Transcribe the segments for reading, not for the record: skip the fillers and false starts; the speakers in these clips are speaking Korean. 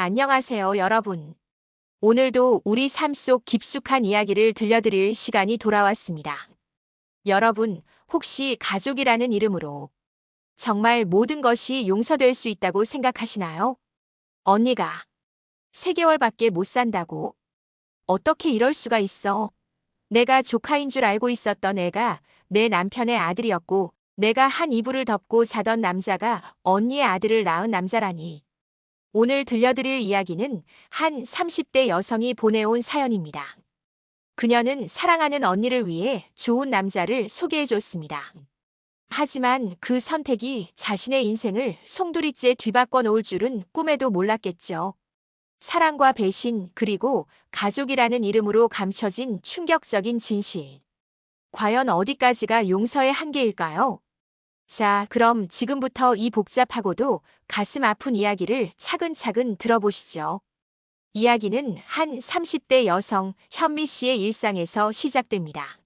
안녕하세요, 여러분. 오늘도 우리 삶 속 깊숙한 이야기를 들려드릴 시간이 돌아왔습니다. 여러분, 혹시 가족이라는 이름으로 정말 모든 것이 용서될 수 있다고 생각하시나요? 언니가 3개월밖에 못 산다고. 어떻게 이럴 수가 있어? 내가 조카인 줄 알고 있었던 애가 내 남편의 아들이었고, 내가 한 이불을 덮고 자던 남자가 언니의 아들을 낳은 남자라니. 오늘 들려드릴 이야기는 한 30대 여성이 보내온 사연입니다. 그녀는 사랑하는 언니를 위해 좋은 남자를 소개해줬습니다. 하지만 그 선택이 자신의 인생을 송두리째 뒤바꿔 놓을 줄은 꿈에도 몰랐겠죠. 사랑과 배신, 그리고 가족이라는 이름으로 감춰진 충격적인 진실. 과연 어디까지가 용서의 한계일까요? 자, 그럼 지금부터 이 복잡하고도 가슴 아픈 이야기를 차근차근 들어보시죠. 이야기는 한 30대 여성 현미 씨의 일상에서 시작됩니다.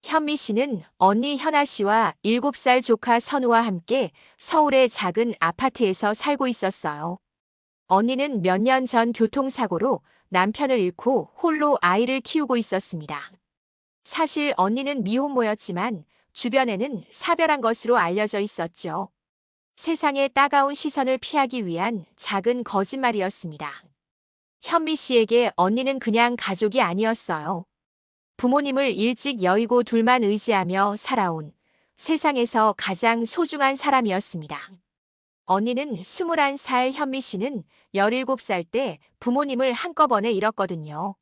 현미 씨는 언니 현아 씨와 7살 조카 선우와 함께 서울의 작은 아파트에서 살고 있었어요. 언니는 몇 년 전 교통사고로 남편을 잃고 홀로 아이를 키우고 있었습니다. 사실 언니는 미혼모였지만 주변에는 사별한 것으로 알려져 있었죠. 세상의 따가운 시선을 피하기 위한 작은 거짓말이었습니다. 현미 씨에게 언니는 그냥 가족이 아니었어요. 부모님을 일찍 여의고 둘만 의지하며 살아온 세상에서 가장 소중한 사람이었습니다. 언니는 21살, 현미 씨는 17살 때 부모님을 한꺼번에 잃었거든요.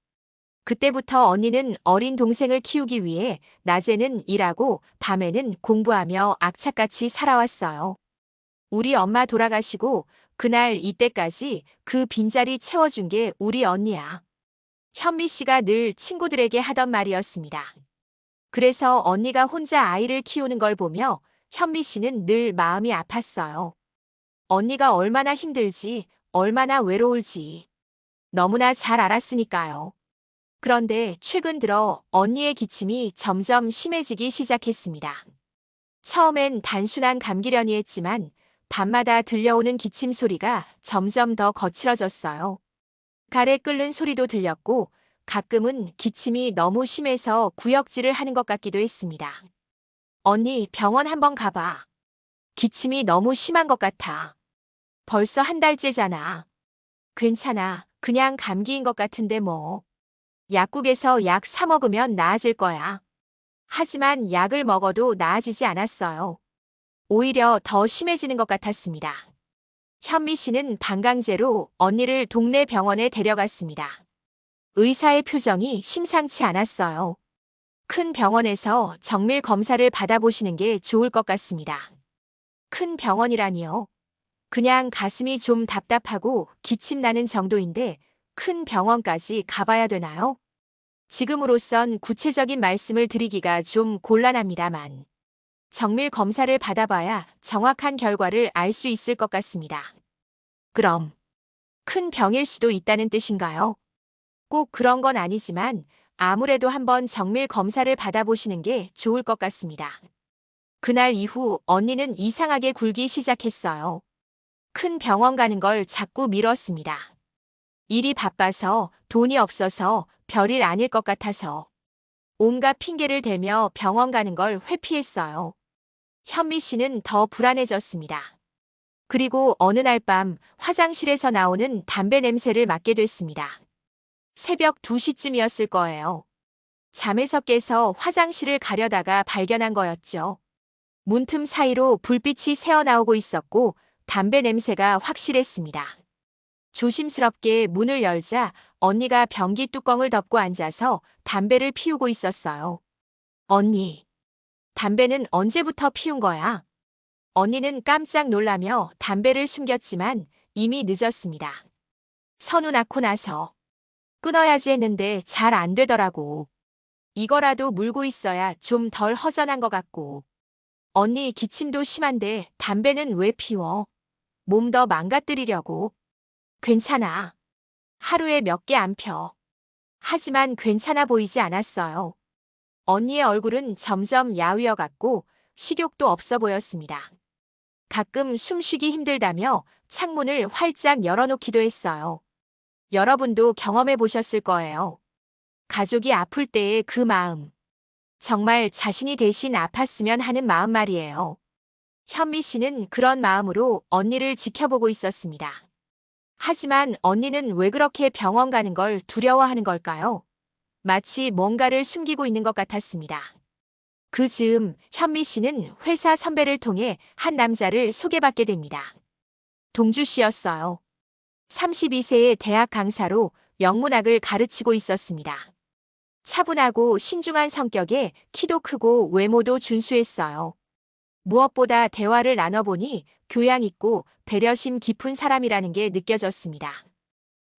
그때부터 언니는 어린 동생을 키우기 위해 낮에는 일하고 밤에는 공부하며 악착같이 살아왔어요. 우리 엄마 돌아가시고 그날 이때까지 그 빈자리 채워준 게 우리 언니야. 현미 씨가 늘 친구들에게 하던 말이었습니다. 그래서 언니가 혼자 아이를 키우는 걸 보며 현미 씨는 늘 마음이 아팠어요. 언니가 얼마나 힘들지, 얼마나 외로울지 너무나 잘 알았으니까요. 그런데 최근 들어 언니의 기침이 점점 심해지기 시작했습니다. 처음엔 단순한 감기려니 했지만 밤마다 들려오는 기침 소리가 점점 더 거칠어졌어요. 가래 끓는 소리도 들렸고 가끔은 기침이 너무 심해서 구역질을 하는 것 같기도 했습니다. 언니, 병원 한번 가봐. 기침이 너무 심한 것 같아. 벌써 한 달째잖아. 괜찮아. 그냥 감기인 것 같은데 뭐. 약국에서 약 사 먹으면 나아질 거야. 하지만 약을 먹어도 나아지지 않았어요. 오히려 더 심해지는 것 같았습니다. 현미 씨는 반강제로 언니를 동네 병원에 데려갔습니다. 의사의 표정이 심상치 않았어요. 큰 병원에서 정밀 검사를 받아보시는 게 좋을 것 같습니다. 큰 병원이라니요. 그냥 가슴이 좀 답답하고 기침 나는 정도인데 큰 병원까지 가봐야 되나요? 지금으로선 구체적인 말씀을 드리기가 좀 곤란합니다만 정밀 검사를 받아봐야 정확한 결과를 알 수 있을 것 같습니다. 그럼 큰 병일 수도 있다는 뜻인가요? 꼭 그런 건 아니지만 아무래도 한번 정밀 검사를 받아보시는 게 좋을 것 같습니다. 그날 이후 언니는 이상하게 굴기 시작했어요. 큰 병원 가는 걸 자꾸 미뤘습니다. 일이 바빠서, 돈이 없어서, 별일 아닐 것 같아서 온갖 핑계를 대며 병원 가는 걸 회피했어요. 현미 씨는 더 불안해졌습니다. 그리고 어느 날 밤 화장실에서 나오는 담배 냄새를 맡게 됐습니다. 새벽 2시쯤이었을 거예요. 잠에서 깨서 화장실을 가려다가 발견한 거였죠. 문틈 사이로 불빛이 새어나오고 있었고 담배 냄새가 확실했습니다. 조심스럽게 문을 열자 언니가 변기 뚜껑을 덮고 앉아서 담배를 피우고 있었어요. 언니, 담배는 언제부터 피운 거야? 언니는 깜짝 놀라며 담배를 숨겼지만 이미 늦었습니다. 선우 낳고 나서 끊어야지 했는데 잘 안 되더라고. 이거라도 물고 있어야 좀 덜 허전한 것 같고. 언니 기침도 심한데 담배는 왜 피워? 몸 더 망가뜨리려고. 괜찮아. 하루에 몇 개 안 펴. 하지만 괜찮아 보이지 않았어요. 언니의 얼굴은 점점 야위어 갔고 식욕도 없어 보였습니다. 가끔 숨쉬기 힘들다며 창문을 활짝 열어놓기도 했어요. 여러분도 경험해 보셨을 거예요. 가족이 아플 때의 그 마음. 정말 자신이 대신 아팠으면 하는 마음 말이에요. 현미 씨는 그런 마음으로 언니를 지켜보고 있었습니다. 하지만 언니는 왜 그렇게 병원 가는 걸 두려워하는 걸까요? 마치 뭔가를 숨기고 있는 것 같았습니다. 그 즈음 현미 씨는 회사 선배를 통해 한 남자를 소개받게 됩니다. 동주 씨였어요. 32세의 대학 강사로 영문학을 가르치고 있었습니다. 차분하고 신중한 성격에 키도 크고 외모도 준수했어요. 무엇보다 대화를 나눠보니 교양 있고 배려심 깊은 사람이라는 게 느껴졌습니다.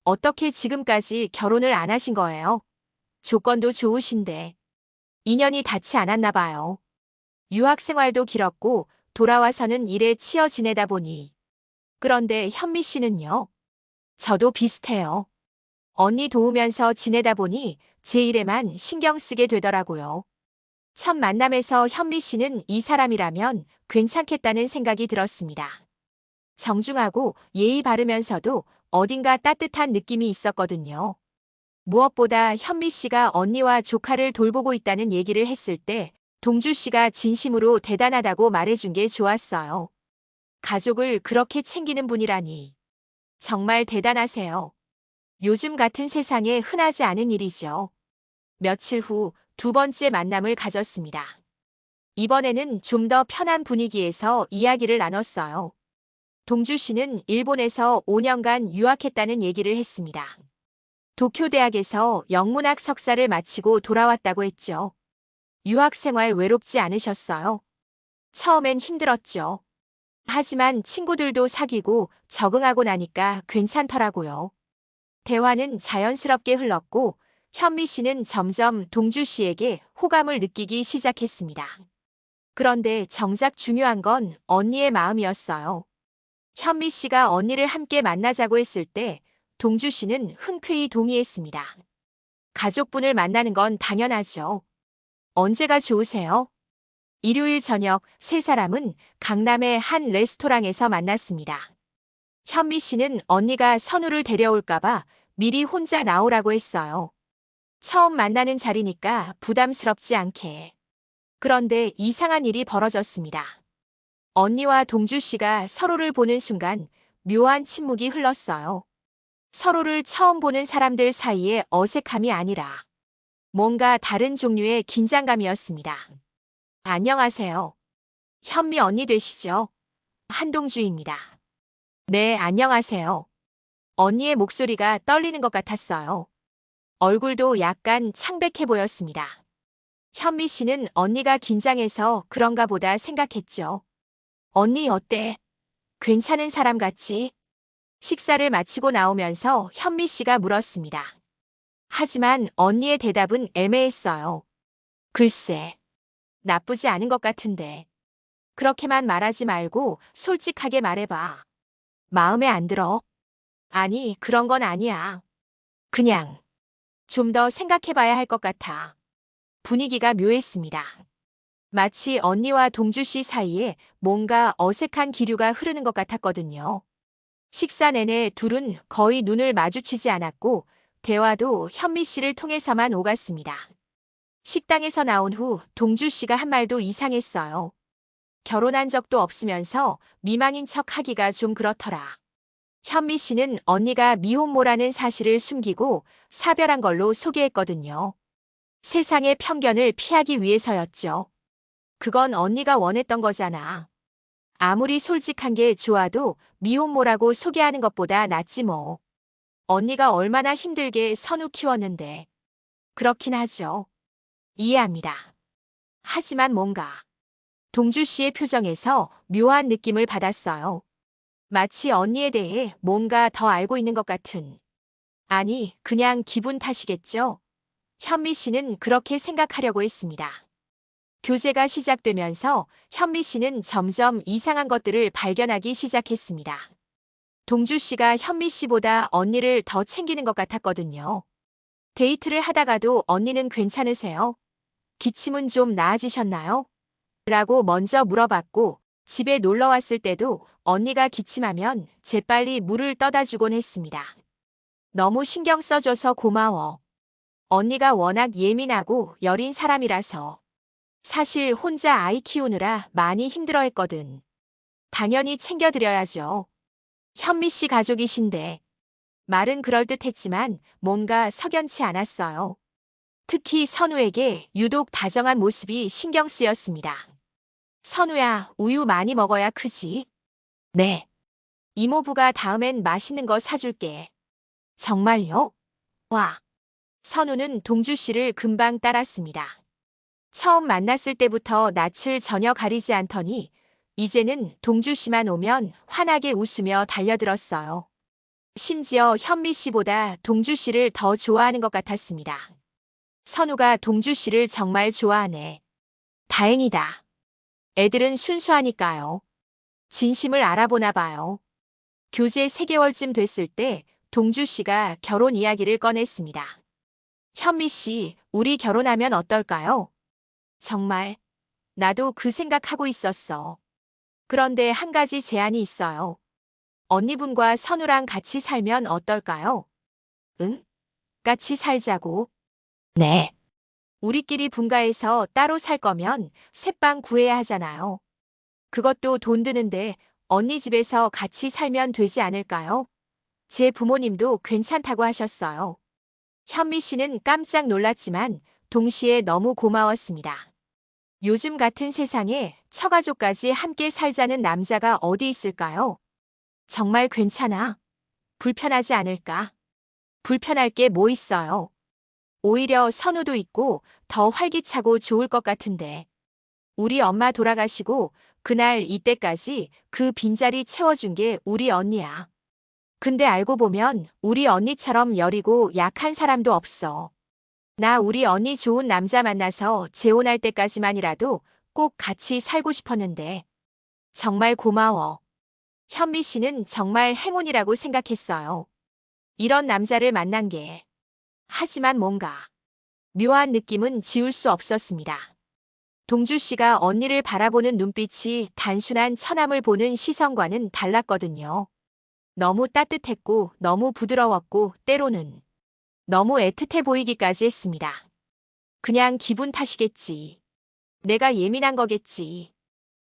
어떻게 지금까지 결혼을 안 하신 거예요? 조건도 좋으신데. 인연이 닿지 않았나 봐요. 유학 생활도 길었고 돌아와서는 일에 치여 지내다 보니. 그런데 현미 씨는요? 저도 비슷해요. 언니 도우면서 지내다 보니 제 일에만 신경 쓰게 되더라고요. 첫 만남에서 현미 씨는 이 사람이라면 괜찮겠다는 생각이 들었습니다. 정중하고 예의 바르면서도 어딘가 따뜻한 느낌이 있었거든요. 무엇보다 현미 씨가 언니와 조카를 돌보고 있다는 얘기를 했을 때 동주 씨가 진심으로 대단하다고 말해준 게 좋았어요. 가족을 그렇게 챙기는 분이라니. 정말 대단하세요. 요즘 같은 세상에 흔하지 않은 일이죠. 며칠 후 두 번째 만남을 가졌습니다. 이번에는 좀 더 편한 분위기에서 이야기를 나눴어요. 동주 씨는 일본에서 5년간 유학했다는 얘기를 했습니다. 도쿄 대학에서 영문학 석사를 마치고 돌아왔다고 했죠. 유학 생활 외롭지 않으셨어요? 처음엔 힘들었죠. 하지만 친구들도 사귀고 적응하고 나니까 괜찮더라고요. 대화는 자연스럽게 흘렀고 현미 씨는 점점 동주 씨에게 호감을 느끼기 시작했습니다. 그런데 정작 중요한 건 언니의 마음이었어요. 현미 씨가 언니를 함께 만나자고 했을 때 동주 씨는 흔쾌히 동의했습니다. 가족분을 만나는 건 당연하죠. 언제가 좋으세요? 일요일 저녁 세 사람은 강남의 한 레스토랑에서 만났습니다. 현미 씨는 언니가 선우를 데려올까봐 미리 혼자 나오라고 했어요. 처음 만나는 자리니까 부담스럽지 않게. 그런데 이상한 일이 벌어졌습니다. 언니와 동주 씨가 서로를 보는 순간 묘한 침묵이 흘렀어요. 서로를 처음 보는 사람들 사이에 어색함이 아니라 뭔가 다른 종류의 긴장감이었습니다. 안녕하세요. 현미 언니 되시죠? 한동주입니다. 네, 안녕하세요. 언니의 목소리가 떨리는 것 같았어요. 얼굴도 약간 창백해 보였습니다. 현미 씨는 언니가 긴장해서 그런가 보다 생각했죠. 언니 어때? 괜찮은 사람 같지? 식사를 마치고 나오면서 현미 씨가 물었습니다. 하지만 언니의 대답은 애매했어요. 글쎄, 나쁘지 않은 것 같은데. 그렇게만 말하지 말고 솔직하게 말해봐. 마음에 안 들어? 아니, 그런 건 아니야. 그냥 좀 더 생각해봐야 할 것 같아. 분위기가 묘했습니다. 마치 언니와 동주 씨 사이에 뭔가 어색한 기류가 흐르는 것 같았거든요. 식사 내내 둘은 거의 눈을 마주치지 않았고 대화도 현미 씨를 통해서만 오갔습니다. 식당에서 나온 후 동주 씨가 한 말도 이상했어요. 결혼한 적도 없으면서 미망인 척 하기가 좀 그렇더라. 현미 씨는 언니가 미혼모라는 사실을 숨기고 사별한 걸로 소개했거든요. 세상의 편견을 피하기 위해서였죠. 그건 언니가 원했던 거잖아. 아무리 솔직한 게 좋아도 미혼모라고 소개하는 것보다 낫지 뭐. 언니가 얼마나 힘들게 선우 키웠는데. 그렇긴 하죠. 이해합니다. 하지만 뭔가 동주 씨의 표정에서 묘한 느낌을 받았어요. 마치 언니에 대해 뭔가 더 알고 있는 것 같은. 아니, 그냥 기분 탓이겠죠? 현미 씨는 그렇게 생각하려고 했습니다. 교제가 시작되면서 현미 씨는 점점 이상한 것들을 발견하기 시작했습니다. 동주 씨가 현미 씨보다 언니를 더 챙기는 것 같았거든요. 데이트를 하다가도 언니는 괜찮으세요? 기침은 좀 나아지셨나요? 라고 먼저 물어봤고 집에 놀러 왔을 때도 언니가 기침하면 재빨리 물을 떠다 주곤 했습니다. 너무 신경 써줘서 고마워. 언니가 워낙 예민하고 여린 사람이라서 사실 혼자 아이 키우느라 많이 힘들어했거든. 당연히 챙겨드려야죠. 현미 씨 가족이신데 말은 그럴듯했지만 뭔가 석연치 않았어요. 특히 선우에게 유독 다정한 모습이 신경 쓰였습니다. 선우야, 우유 많이 먹어야 크지? 네. 이모부가 다음엔 맛있는 거 사줄게. 정말요? 와. 선우는 동주 씨를 금방 따랐습니다. 처음 만났을 때부터 낯을 전혀 가리지 않더니 이제는 동주 씨만 오면 환하게 웃으며 달려들었어요. 심지어 현미 씨보다 동주 씨를 더 좋아하는 것 같았습니다. 선우가 동주 씨를 정말 좋아하네. 다행이다. 애들은 순수하니까요. 진심을 알아보나 봐요. 교제 3개월쯤 됐을 때 동주 씨가 결혼 이야기를 꺼냈습니다. 현미 씨, 우리 결혼하면 어떨까요? 정말, 나도 그 생각하고 있었어. 그런데 한 가지 제안이 있어요. 언니분과 선우랑 같이 살면 어떨까요? 응? 같이 살자고. 네. 우리끼리 분가해서 따로 살 거면 새빵 구해야 하잖아요. 그것도 돈 드는데 언니 집에서 같이 살면 되지 않을까요? 제 부모님도 괜찮다고 하셨어요. 현미 씨는 깜짝 놀랐지만 동시에 너무 고마웠습니다. 요즘 같은 세상에 처가족까지 함께 살자는 남자가 어디 있을까요? 정말 괜찮아. 불편하지 않을까? 불편할 게 뭐 있어요. 오히려 선우도 있고 더 활기차고 좋을 것 같은데. 우리 엄마 돌아가시고 그날 이때까지 그 빈자리 채워준 게 우리 언니야. 근데 알고 보면 우리 언니처럼 여리고 약한 사람도 없어. 나 우리 언니 좋은 남자 만나서 재혼할 때까지만이라도 꼭 같이 살고 싶었는데. 정말 고마워. 현미 씨는 정말 행운이라고 생각했어요. 이런 남자를 만난 게. 하지만 뭔가 묘한 느낌은 지울 수 없었습니다. 동주 씨가 언니를 바라보는 눈빛이 단순한 처남을 보는 시선과는 달랐거든요. 너무 따뜻했고 너무 부드러웠고 때로는 너무 애틋해 보이기까지 했습니다. 그냥 기분 탓이겠지. 내가 예민한 거겠지.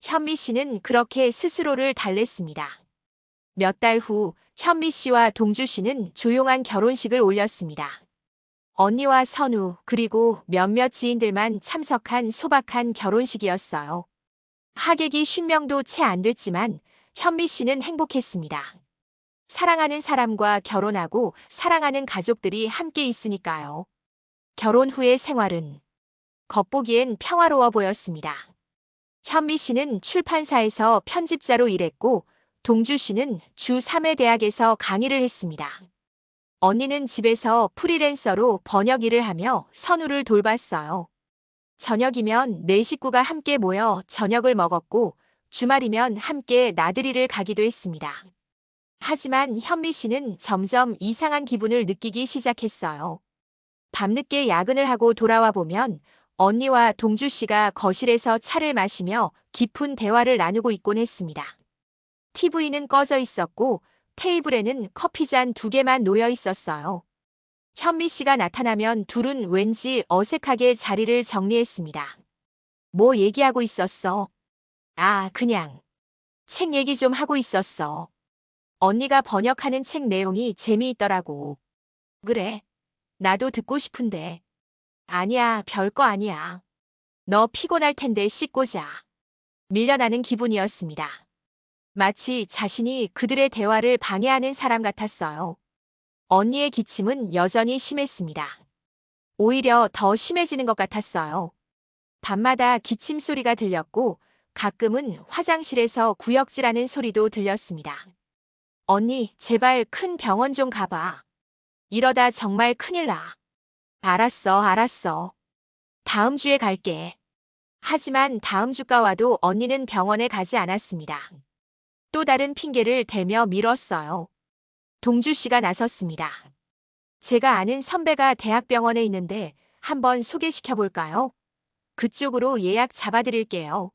현미 씨는 그렇게 스스로를 달랬습니다. 몇 달 후 현미 씨와 동주 씨는 조용한 결혼식을 올렸습니다. 언니와 선우 그리고 몇몇 지인들만 참석한 소박한 결혼식이었어요. 하객이 50명도 채 안 됐지만 현미 씨는 행복했습니다. 사랑하는 사람과 결혼하고 사랑하는 가족들이 함께 있으니까요. 결혼 후의 생활은 겉보기엔 평화로워 보였습니다. 현미 씨는 출판사에서 편집자로 일했고 동주 씨는 주 3회 대학에서 강의를 했습니다. 언니는 집에서 프리랜서로 번역 일을 하며 선우를 돌봤어요. 저녁이면 네 식구가 함께 모여 저녁을 먹었고 주말이면 함께 나들이를 가기도 했습니다. 하지만 현미 씨는 점점 이상한 기분을 느끼기 시작했어요. 밤늦게 야근을 하고 돌아와 보면 언니와 동주 씨가 거실에서 차를 마시며 깊은 대화를 나누고 있곤 했습니다. TV는 꺼져 있었고 테이블에는 커피잔 2개만 놓여 있었어요. 현미 씨가 나타나면 둘은 왠지 어색하게 자리를 정리했습니다. 뭐 얘기하고 있었어? 아, 그냥 책 얘기 좀 하고 있었어. 언니가 번역하는 책 내용이 재미있더라고. 그래, 나도 듣고 싶은데. 아니야, 별거 아니야. 너 피곤할 텐데 씻고 자. 밀려나는 기분이었습니다. 마치 자신이 그들의 대화를 방해하는 사람 같았어요. 언니의 기침은 여전히 심했습니다. 오히려 더 심해지는 것 같았어요. 밤마다 기침 소리가 들렸고 가끔은 화장실에서 구역질하는 소리도 들렸습니다. 언니, 제발 큰 병원 좀 가봐. 이러다 정말 큰일 나. 알았어, 알았어. 다음 주에 갈게. 하지만 다음 주가 와도 언니는 병원에 가지 않았습니다. 또 다른 핑계를 대며 미뤘어요. 동주 씨가 나섰습니다. 제가 아는 선배가 대학병원에 있는데 한번 소개시켜 볼까요? 그쪽으로 예약 잡아드릴게요.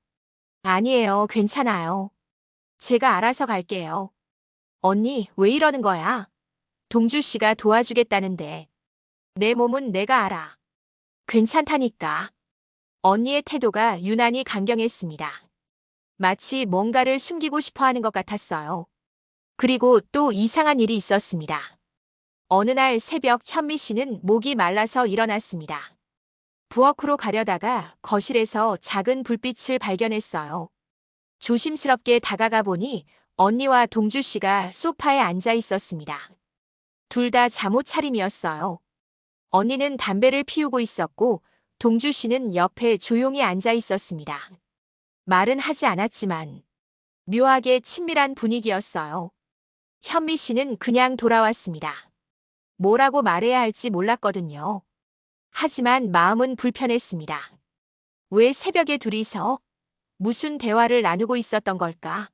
아니에요. 괜찮아요. 제가 알아서 갈게요. 언니, 왜 이러는 거야? 동주 씨가 도와주겠다는데. 내 몸은 내가 알아. 괜찮다니까. 언니의 태도가 유난히 강경했습니다. 마치 뭔가를 숨기고 싶어 하는 것 같았어요. 그리고 또 이상한 일이 있었습니다. 어느 날 새벽 현미 씨는 목이 말라서 일어났습니다. 부엌으로 가려다가 거실에서 작은 불빛을 발견했어요. 조심스럽게 다가가 보니 언니와 동주 씨가 소파에 앉아 있었습니다. 둘 다 잠옷 차림이었어요. 언니는 담배를 피우고 있었고 동주 씨는 옆에 조용히 앉아 있었습니다. 말은 하지 않았지만 묘하게 친밀한 분위기였어요. 현미 씨는 그냥 돌아왔습니다. 뭐라고 말해야 할지 몰랐거든요. 하지만 마음은 불편했습니다. 왜 새벽에 둘이서 무슨 대화를 나누고 있었던 걸까?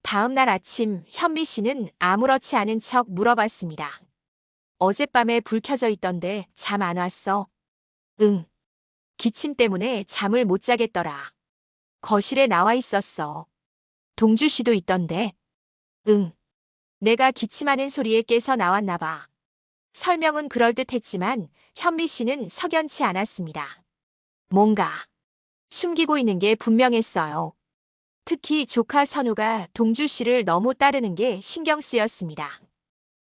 다음 날 아침 현미 씨는 아무렇지 않은 척 물어봤습니다. 어젯밤에 불 켜져 있던데 잠 안 왔어? 응. 기침 때문에 잠을 못 자겠더라. 거실에 나와 있었어. 동주 씨도 있던데. 응. 내가 기침하는 소리에 깨서 나왔나 봐. 설명은 그럴듯했지만 현미 씨는 석연치 않았습니다. 뭔가 숨기고 있는 게 분명했어요. 특히 조카 선우가 동주 씨를 너무 따르는 게 신경 쓰였습니다.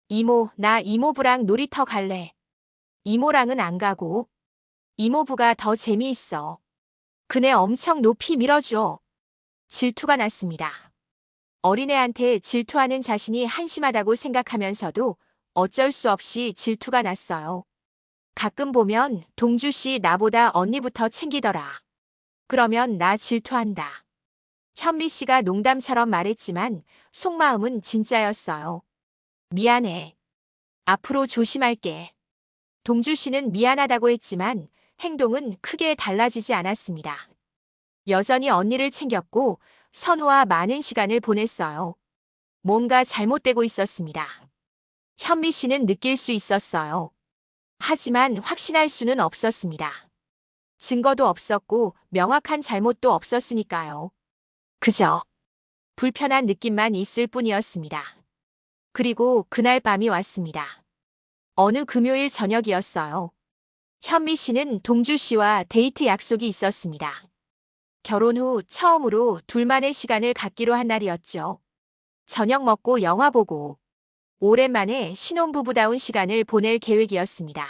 이모, 나 이모부랑 놀이터 갈래. 이모랑은 안 가고. 이모부가 더 재미있어. 그네 엄청 높이 밀어줘. 질투가 났습니다. 어린애한테 질투하는 자신이 한심하다고 생각하면서도 어쩔 수 없이 질투가 났어요. 가끔 보면 동주 씨 나보다 언니부터 챙기더라. 그러면 나 질투한다. 현미 씨가 농담처럼 말했지만 속마음은 진짜였어요. 미안해. 앞으로 조심할게. 동주 씨는 미안하다고 했지만 행동은 크게 달라지지 않았습니다. 여전히 언니를 챙겼고 선우와 많은 시간을 보냈어요. 뭔가 잘못되고 있었습니다. 현미 씨는 느낄 수 있었어요. 하지만 확신할 수는 없었습니다. 증거도 없었고 명확한 잘못도 없었으니까요. 그저 불편한 느낌만 있을 뿐이었습니다. 그리고 그날 밤이 왔습니다. 어느 금요일 저녁이었어요. 현미 씨는 동주 씨와 데이트 약속이 있었습니다. 결혼 후 처음으로 둘만의 시간을 갖기로 한 날이었죠. 저녁 먹고 영화 보고 오랜만에 신혼부부다운 시간을 보낼 계획이었습니다.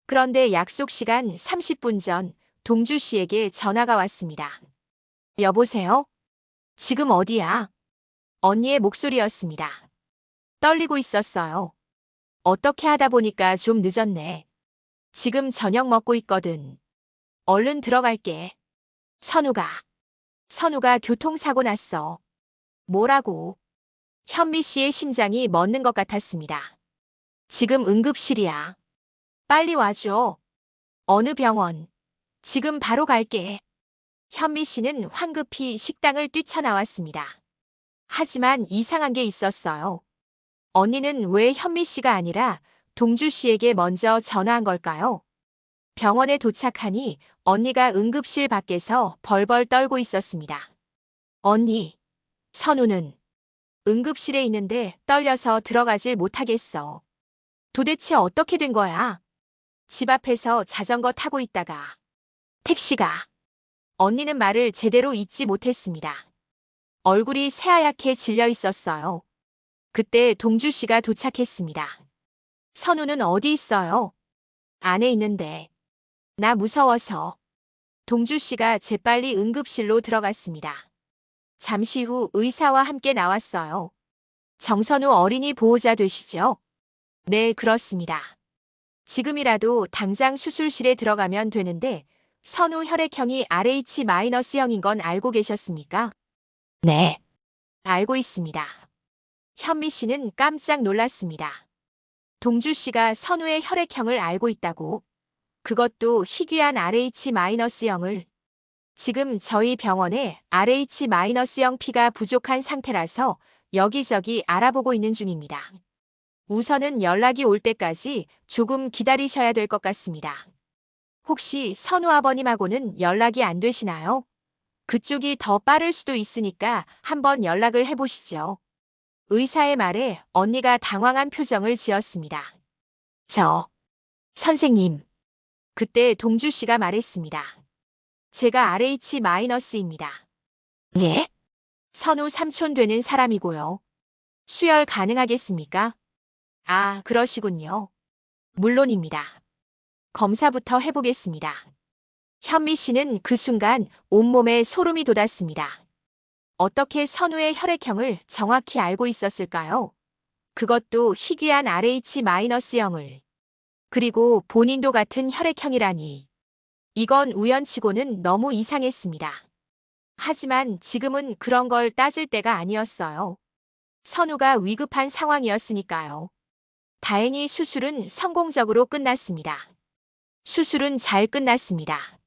그런데 약속 시간 30분 전 동주 씨에게 전화가 왔습니다. 여보세요? 지금 어디야? 언니의 목소리였습니다. 떨리고 있었어요. 어떻게 하다 보니까 좀 늦었네. 지금 저녁 먹고 있거든. 얼른 들어갈게. 선우가 교통사고 났어. 뭐라고? 현미 씨의 심장이 멎는 것 같았습니다. 지금 응급실이야. 빨리 와줘. 어느 병원? 지금 바로 갈게. 현미 씨는 황급히 식당을 뛰쳐나왔습니다. 하지만 이상한 게 있었어요. 언니는 왜 현미 씨가 아니라 동주 씨에게 먼저 전화한 걸까요? 병원에 도착하니 언니가 응급실 밖에서 벌벌 떨고 있었습니다. 언니, 선우는 응급실에 있는데 떨려서 들어가질 못하겠어. 도대체 어떻게 된 거야? 집 앞에서 자전거 타고 있다가 택시가. 언니는 말을 제대로 잇지 못했습니다. 얼굴이 새하얗게 질려 있었어요. 그때 동주 씨가 도착했습니다. 선우는 어디 있어요? 안에 있는데. 나 무서워서. 동주 씨가 재빨리 응급실로 들어갔습니다. 잠시 후 의사와 함께 나왔어요. 정선우 어린이 보호자 되시죠? 네, 그렇습니다. 지금이라도 당장 수술실에 들어가면 되는데 선우 혈액형이 RH-형인 건 알고 계셨습니까? 네, 알고 있습니다. 현미 씨는 깜짝 놀랐습니다. 동주 씨가 선우의 혈액형을 알고 있다고. 그것도 희귀한 RH-형을. 지금 저희 병원에 RH-형 피가 부족한 상태라서 여기저기 알아보고 있는 중입니다. 우선은 연락이 올 때까지 조금 기다리셔야 될 것 같습니다. 혹시 선우 아버님하고는 연락이 안 되시나요? 그쪽이 더 빠를 수도 있으니까 한번 연락을 해보시죠. 의사의 말에 언니가 당황한 표정을 지었습니다. 선생님. 그때 동주 씨가 말했습니다. 제가 RH-입니다. 예? 선우 삼촌 되는 사람이고요. 수혈 가능하겠습니까? 아, 그러시군요. 물론입니다. 검사부터 해보겠습니다. 현미 씨는 그 순간 온몸에 소름이 돋았습니다. 어떻게 선우의 혈액형을 정확히 알고 있었을까요? 그것도 희귀한 RH-영을. 그리고 본인도 같은 혈액형이라니. 이건 우연치고는 너무 이상했습니다. 하지만 지금은 그런 걸 따질 때가 아니었어요. 선우가 위급한 상황이었으니까요. 다행히 수술은 성공적으로 끝났습니다. 수술은 잘 끝났습니다.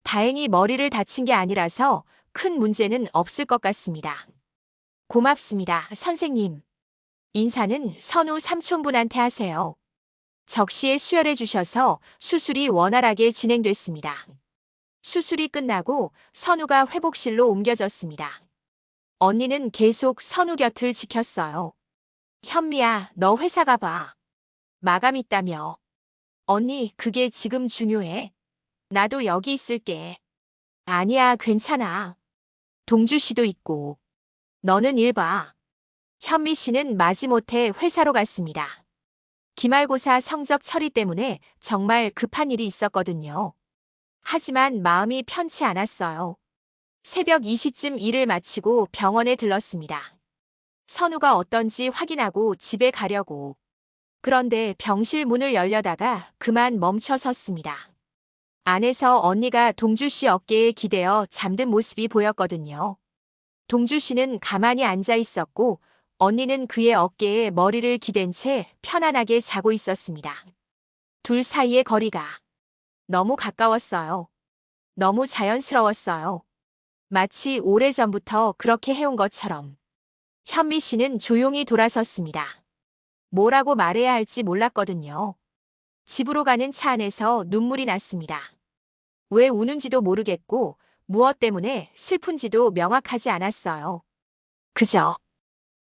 다행히 머리를 다친 게 아니라서 큰 문제는 없을 것 같습니다. 고맙습니다, 선생님. 인사는 선우 삼촌분한테 하세요. 적시에 수혈해 주셔서 수술이 원활하게 진행됐습니다. 수술이 끝나고 선우가 회복실로 옮겨졌습니다. 언니는 계속 선우 곁을 지켰어요. 현미야, 너 회사 가봐. 마감 있다며. 언니, 그게 지금 중요해. 나도 여기 있을게. 아니야, 괜찮아. 동주 씨도 있고. 너는 일 봐. 현미 씨는 마지못해 회사로 갔습니다. 기말고사 성적 처리 때문에 정말 급한 일이 있었거든요. 하지만 마음이 편치 않았어요. 새벽 2시쯤 일을 마치고 병원에 들렀습니다. 선우가 어떤지 확인하고 집에 가려고. 그런데 병실 문을 열려다가 그만 멈춰 섰습니다. 안에서 언니가 동주 씨 어깨에 기대어 잠든 모습이 보였거든요. 동주 씨는 가만히 앉아 있었고 언니는 그의 어깨에 머리를 기댄 채 편안하게 자고 있었습니다. 둘 사이의 거리가 너무 가까웠어요. 너무 자연스러웠어요. 마치 오래전부터 그렇게 해온 것처럼. 현미 씨는 조용히 돌아섰습니다. 뭐라고 말해야 할지 몰랐거든요. 집으로 가는 차 안에서 눈물이 났습니다. 왜 우는지도 모르겠고 무엇 때문에 슬픈지도 명확하지 않았어요. 그저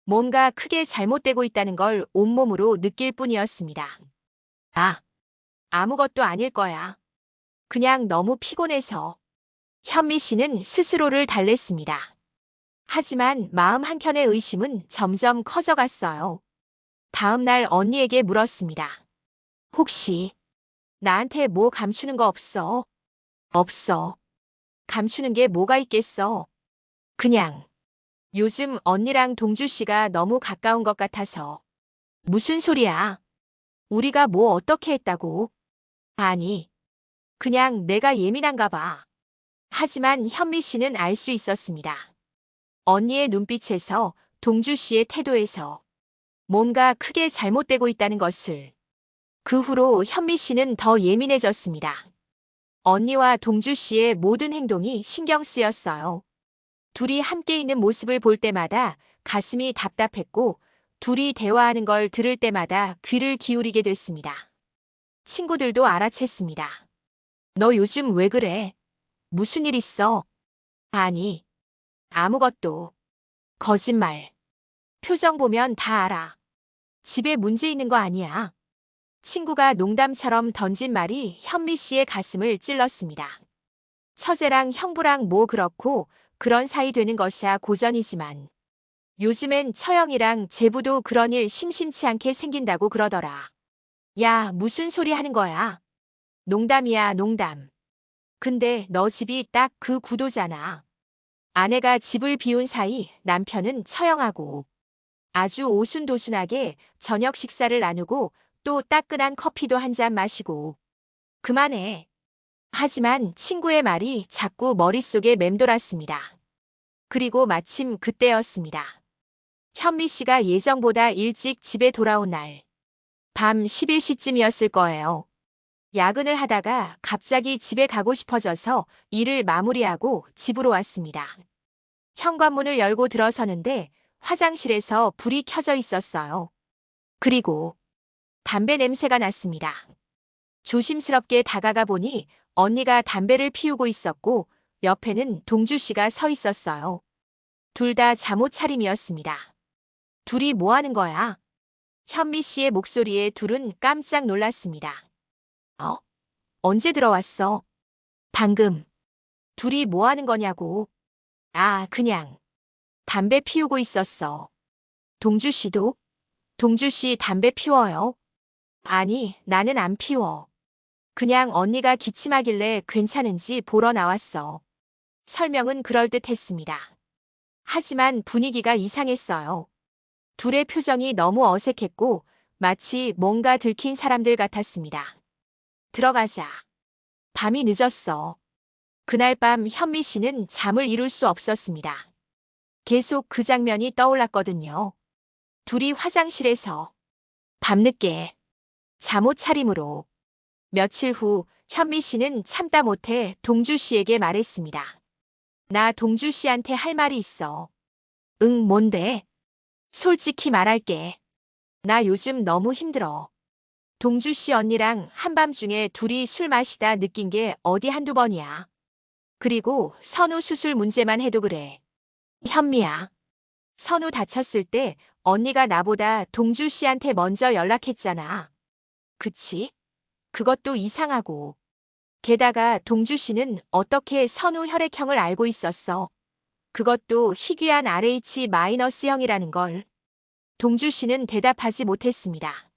뭔가 크게 잘못되고 있다는 걸 온몸으로 느낄 뿐이었습니다. 아무것도 아닐 거야. 그냥 너무 피곤해서. 현미 씨는 스스로를 달랬습니다. 하지만 마음 한켠의 의심은 점점 커져갔어요. 다음 날 언니에게 물었습니다. 혹시 나한테 뭐 감추는 거 없어? 없어. 감추는 게 뭐가 있겠어? 그냥 요즘 언니랑 동주 씨가 너무 가까운 것 같아서. 무슨 소리야? 우리가 뭐 어떻게 했다고? 아니, 그냥 내가 예민한가 봐. 하지만 현미 씨는 알 수 있었습니다. 언니의 눈빛에서, 동주 씨의 태도에서 뭔가 크게 잘못되고 있다는 것을. 그 후로 현미 씨는 더 예민해졌습니다. 언니와 동주 씨의 모든 행동이 신경 쓰였어요. 둘이 함께 있는 모습을 볼 때마다 가슴이 답답했고 둘이 대화하는 걸 들을 때마다 귀를 기울이게 됐습니다. 친구들도 알아챘습니다. 너 요즘 왜 그래? 무슨 일 있어? 아니, 아무것도. 거짓말. 표정 보면 다 알아. 집에 문제 있는 거 아니야. 친구가 농담처럼 던진 말이 현미 씨의 가슴을 찔렀습니다. 처제랑 형부랑 뭐 그렇고 그런 사이 되는 것이야 고전이지만 요즘엔 처형이랑 제부도 그런 일 심심치 않게 생긴다고 그러더라. 야, 무슨 소리 하는 거야? 농담이야, 농담. 근데 너 집이 딱 그 구도잖아. 아내가 집을 비운 사이 남편은 처형하고 아주 오순도순하게 저녁 식사를 나누고 또 따끈한 커피도 한 잔 마시고. 그만해. 하지만 친구의 말이 자꾸 머릿속에 맴돌았습니다. 그리고 마침 그때였습니다. 현미 씨가 예정보다 일찍 집에 돌아온 날. 밤 11시쯤이었을 거예요. 야근을 하다가 갑자기 집에 가고 싶어져서 일을 마무리하고 집으로 왔습니다. 현관문을 열고 들어서는데 화장실에서 불이 켜져 있었어요. 그리고 담배 냄새가 났습니다. 조심스럽게 다가가 보니 언니가 담배를 피우고 있었고 옆에는 동주 씨가 서 있었어요. 둘 다 잠옷 차림이었습니다. 둘이 뭐 하는 거야? 현미 씨의 목소리에 둘은 깜짝 놀랐습니다. 어? 언제 들어왔어? 방금. 둘이 뭐 하는 거냐고. 아, 그냥. 담배 피우고 있었어. 동주 씨도? 동주 씨 담배 피워요? 아니, 나는 안 피워. 그냥 언니가 기침하길래 괜찮은지 보러 나왔어. 설명은 그럴듯했습니다. 하지만 분위기가 이상했어요. 둘의 표정이 너무 어색했고 마치 뭔가 들킨 사람들 같았습니다. 들어가자. 밤이 늦었어. 그날 밤 현미 씨는 잠을 이룰 수 없었습니다. 계속 그 장면이 떠올랐거든요. 둘이 화장실에서 밤늦게 잠옷 차림으로. 며칠 후 현미 씨는 참다 못해 동주 씨에게 말했습니다. 나 동주 씨한테 할 말이 있어. 응, 뭔데? 솔직히 말할게. 나 요즘 너무 힘들어. 동주 씨 언니랑 한밤중에 둘이 술 마시다 느낀 게 어디 한두 번이야. 그리고 선우 수술 문제만 해도 그래. 현미야. 선우 다쳤을 때 언니가 나보다 동주 씨한테 먼저 연락했잖아. 그치? 그것도 이상하고. 게다가 동주 씨는 어떻게 선우 혈액형을 알고 있었어. 그것도 희귀한 RH-형이라는 걸. 동주 씨는 대답하지 못했습니다.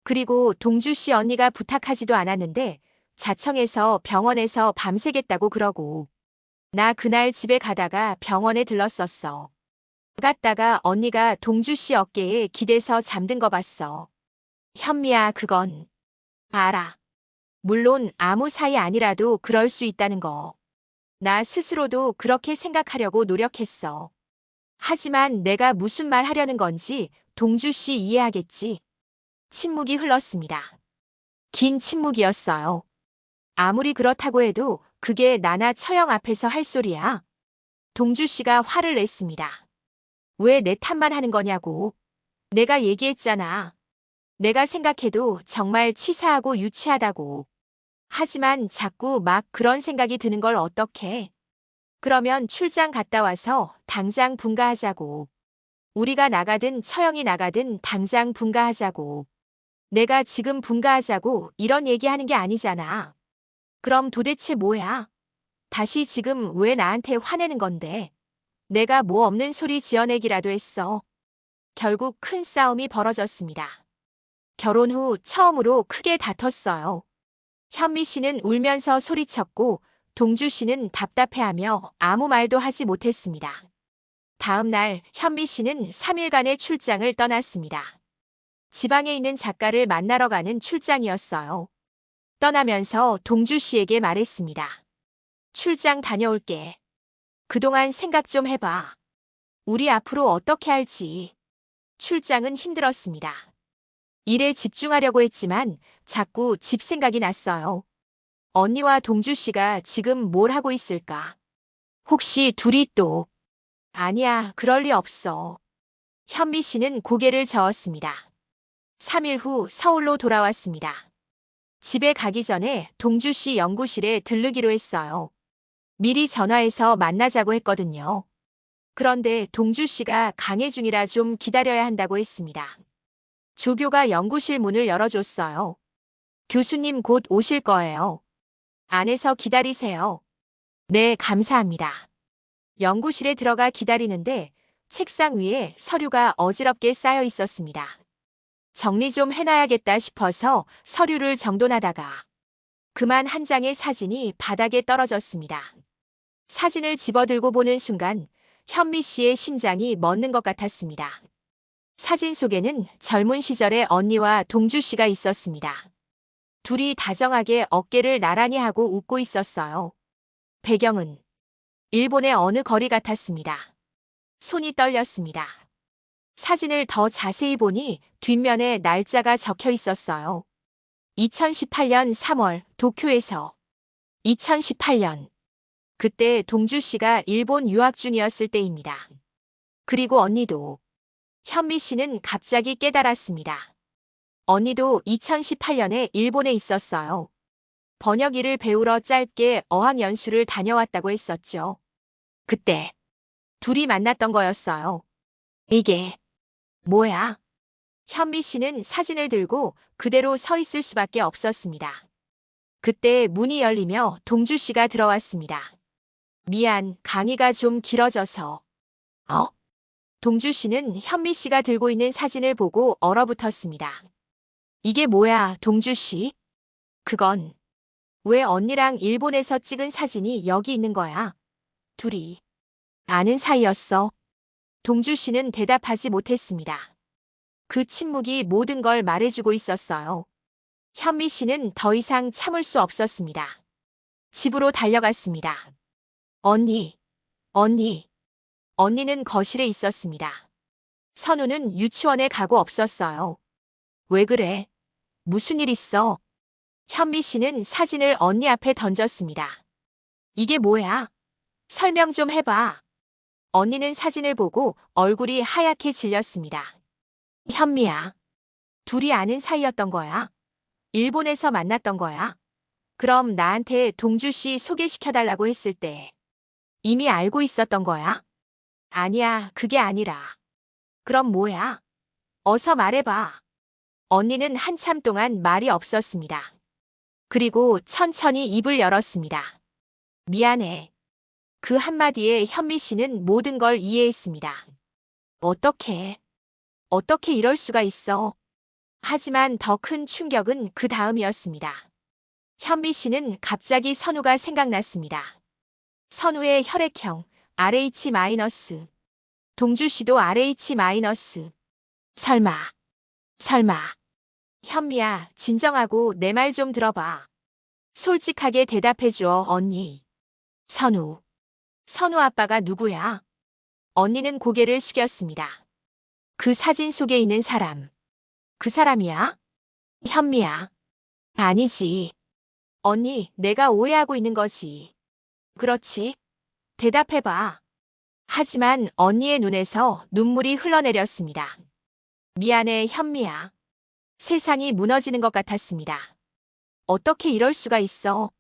그리고 동주 씨 언니가 부탁하지도 않았는데 자청해서 병원에서 밤새겠다고 그러고. 나 그날 집에 가다가 병원에 들렀었어. 갔다가 언니가 동주 씨 어깨에 기대서 잠든 거 봤어. 현미야, 그건. 알아. 물론 아무 사이 아니라도 그럴 수 있다는 거. 나 스스로도 그렇게 생각하려고 노력했어. 하지만 내가 무슨 말 하려는 건지 동주 씨 이해하겠지. 침묵이 흘렀습니다. 긴 침묵이었어요. 아무리 그렇다고 해도 그게 나나 처형 앞에서 할 소리야. 동주 씨가 화를 냈습니다. 왜 내 탓만 하는 거냐고. 내가 얘기했잖아. 내가 생각해도 정말 치사하고 유치하다고. 하지만 자꾸 막 그런 생각이 드는 걸 어떡해. 그러면 출장 갔다 와서 당장 분가하자고. 우리가 나가든 처형이 나가든 당장 분가하자고. 내가 지금 분가하자고 이런 얘기하는 게 아니잖아. 그럼 도대체 뭐야? 다시 지금 왜 나한테 화내는 건데? 내가 뭐 없는 소리 지어내기라도 했어. 결국 큰 싸움이 벌어졌습니다. 결혼 후 처음으로 크게 다퉜어요. 현미 씨는 울면서 소리쳤고 동주 씨는 답답해하며 아무 말도 하지 못했습니다. 다음 날 현미 씨는 3일간의 출장을 떠났습니다. 지방에 있는 작가를 만나러 가는 출장이었어요. 떠나면서 동주 씨에게 말했습니다. 출장 다녀올게. 그동안 생각 좀 해봐. 우리 앞으로 어떻게 할지. 출장은 힘들었습니다. 일에 집중하려고 했지만 자꾸 집 생각이 났어요. 언니와 동주 씨가 지금 뭘 하고 있을까? 혹시 둘이 또. 아니야, 그럴 리 없어. 현미 씨는 고개를 저었습니다. 3일 후 서울로 돌아왔습니다. 집에 가기 전에 동주 씨 연구실에 들르기로 했어요. 미리 전화해서 만나자고 했거든요. 그런데 동주 씨가 강의 중이라 좀 기다려야 한다고 했습니다. 조교가 연구실 문을 열어줬어요. 교수님 곧 오실 거예요. 안에서 기다리세요. 네, 감사합니다. 연구실에 들어가 기다리는데 책상 위에 서류가 어지럽게 쌓여 있었습니다. 정리 좀 해놔야겠다 싶어서 서류를 정돈하다가 그만 한 장의 사진이 바닥에 떨어졌습니다. 사진을 집어들고 보는 순간 현미 씨의 심장이 멎는 것 같았습니다. 사진 속에는 젊은 시절의 언니와 동주 씨가 있었습니다. 둘이 다정하게 어깨를 나란히 하고 웃고 있었어요. 배경은 일본의 어느 거리 같았습니다. 손이 떨렸습니다. 사진을 더 자세히 보니 뒷면에 날짜가 적혀 있었어요. 2018년 3월 도쿄에서. 2018년. 그때 동주 씨가 일본 유학 중이었을 때입니다. 그리고 언니도. 현미 씨는 갑자기 깨달았습니다. 언니도 2018년에 일본에 있었어요. 번역 일을 배우러 짧게 어학연수를 다녀왔다고 했었죠. 그때 둘이 만났던 거였어요. 이게 뭐야? 현미 씨는 사진을 들고 그대로 서 있을 수밖에 없었습니다. 그때 문이 열리며 동주 씨가 들어왔습니다. 미안, 강의가 좀 길어져서. 어? 동주 씨는 현미 씨가 들고 있는 사진을 보고 얼어붙었습니다. 이게 뭐야, 동주 씨? 그건 왜 언니랑 일본에서 찍은 사진이 여기 있는 거야? 둘이 아는 사이였어. 동주 씨는 대답하지 못했습니다. 그 침묵이 모든 걸 말해주고 있었어요. 현미 씨는 더 이상 참을 수 없었습니다. 집으로 달려갔습니다. 언니, 언니. 언니는 거실에 있었습니다. 선우는 유치원에 가고 없었어요. 왜 그래? 무슨 일 있어? 현미 씨는 사진을 언니 앞에 던졌습니다. 이게 뭐야? 설명 좀 해봐. 언니는 사진을 보고 얼굴이 하얗게 질렸습니다. 현미야, 둘이 아는 사이였던 거야? 일본에서 만났던 거야? 그럼 나한테 동주 씨 소개시켜달라고 했을 때 이미 알고 있었던 거야? 아니야, 그게 아니라. 그럼 뭐야? 어서 말해봐. 언니는 한참 동안 말이 없었습니다. 그리고 천천히 입을 열었습니다. 미안해. 그 한마디에 현미 씨는 모든 걸 이해했습니다. 어떻게 이럴 수가 있어? 하지만 더 큰 충격은 그 다음이었습니다. 현미 씨는 갑자기 선우가 생각났습니다. 선우의 혈액형 RH-. 동주 씨도 RH-. 설마. 현미야, 진정하고 내 말 좀 들어봐. 솔직하게 대답해줘, 언니. 선우 아빠가 누구야? 언니는 고개를 숙였습니다. 그 사진 속에 있는 사람. 그 사람이야? 현미야. 아니지. 언니, 내가 오해하고 있는 거지. 그렇지? 대답해봐. 하지만 언니의 눈에서 눈물이 흘러내렸습니다. 미안해, 현미야. 세상이 무너지는 것 같았습니다. 어떻게 이럴 수가 있어?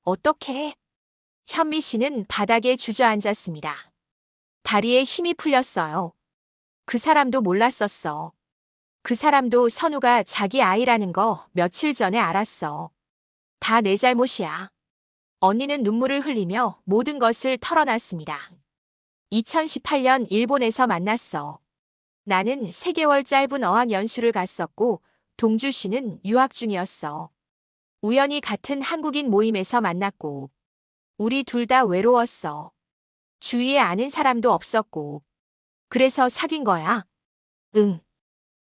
어떻게? 현미 씨는 바닥에 주저앉았습니다. 다리에 힘이 풀렸어요. 그 사람도 몰랐었어. 그 사람도 선우가 자기 아이라는 거 며칠 전에 알았어. 다 내 잘못이야. 언니는 눈물을 흘리며 모든 것을 털어놨습니다. 2018년 일본에서 만났어. 나는 3개월 짧은 어학연수를 갔었고 동주 씨는 유학 중이었어. 우연히 같은 한국인 모임에서 만났고 우리 둘 다 외로웠어. 주위에 아는 사람도 없었고. 그래서 사귄 거야. 응.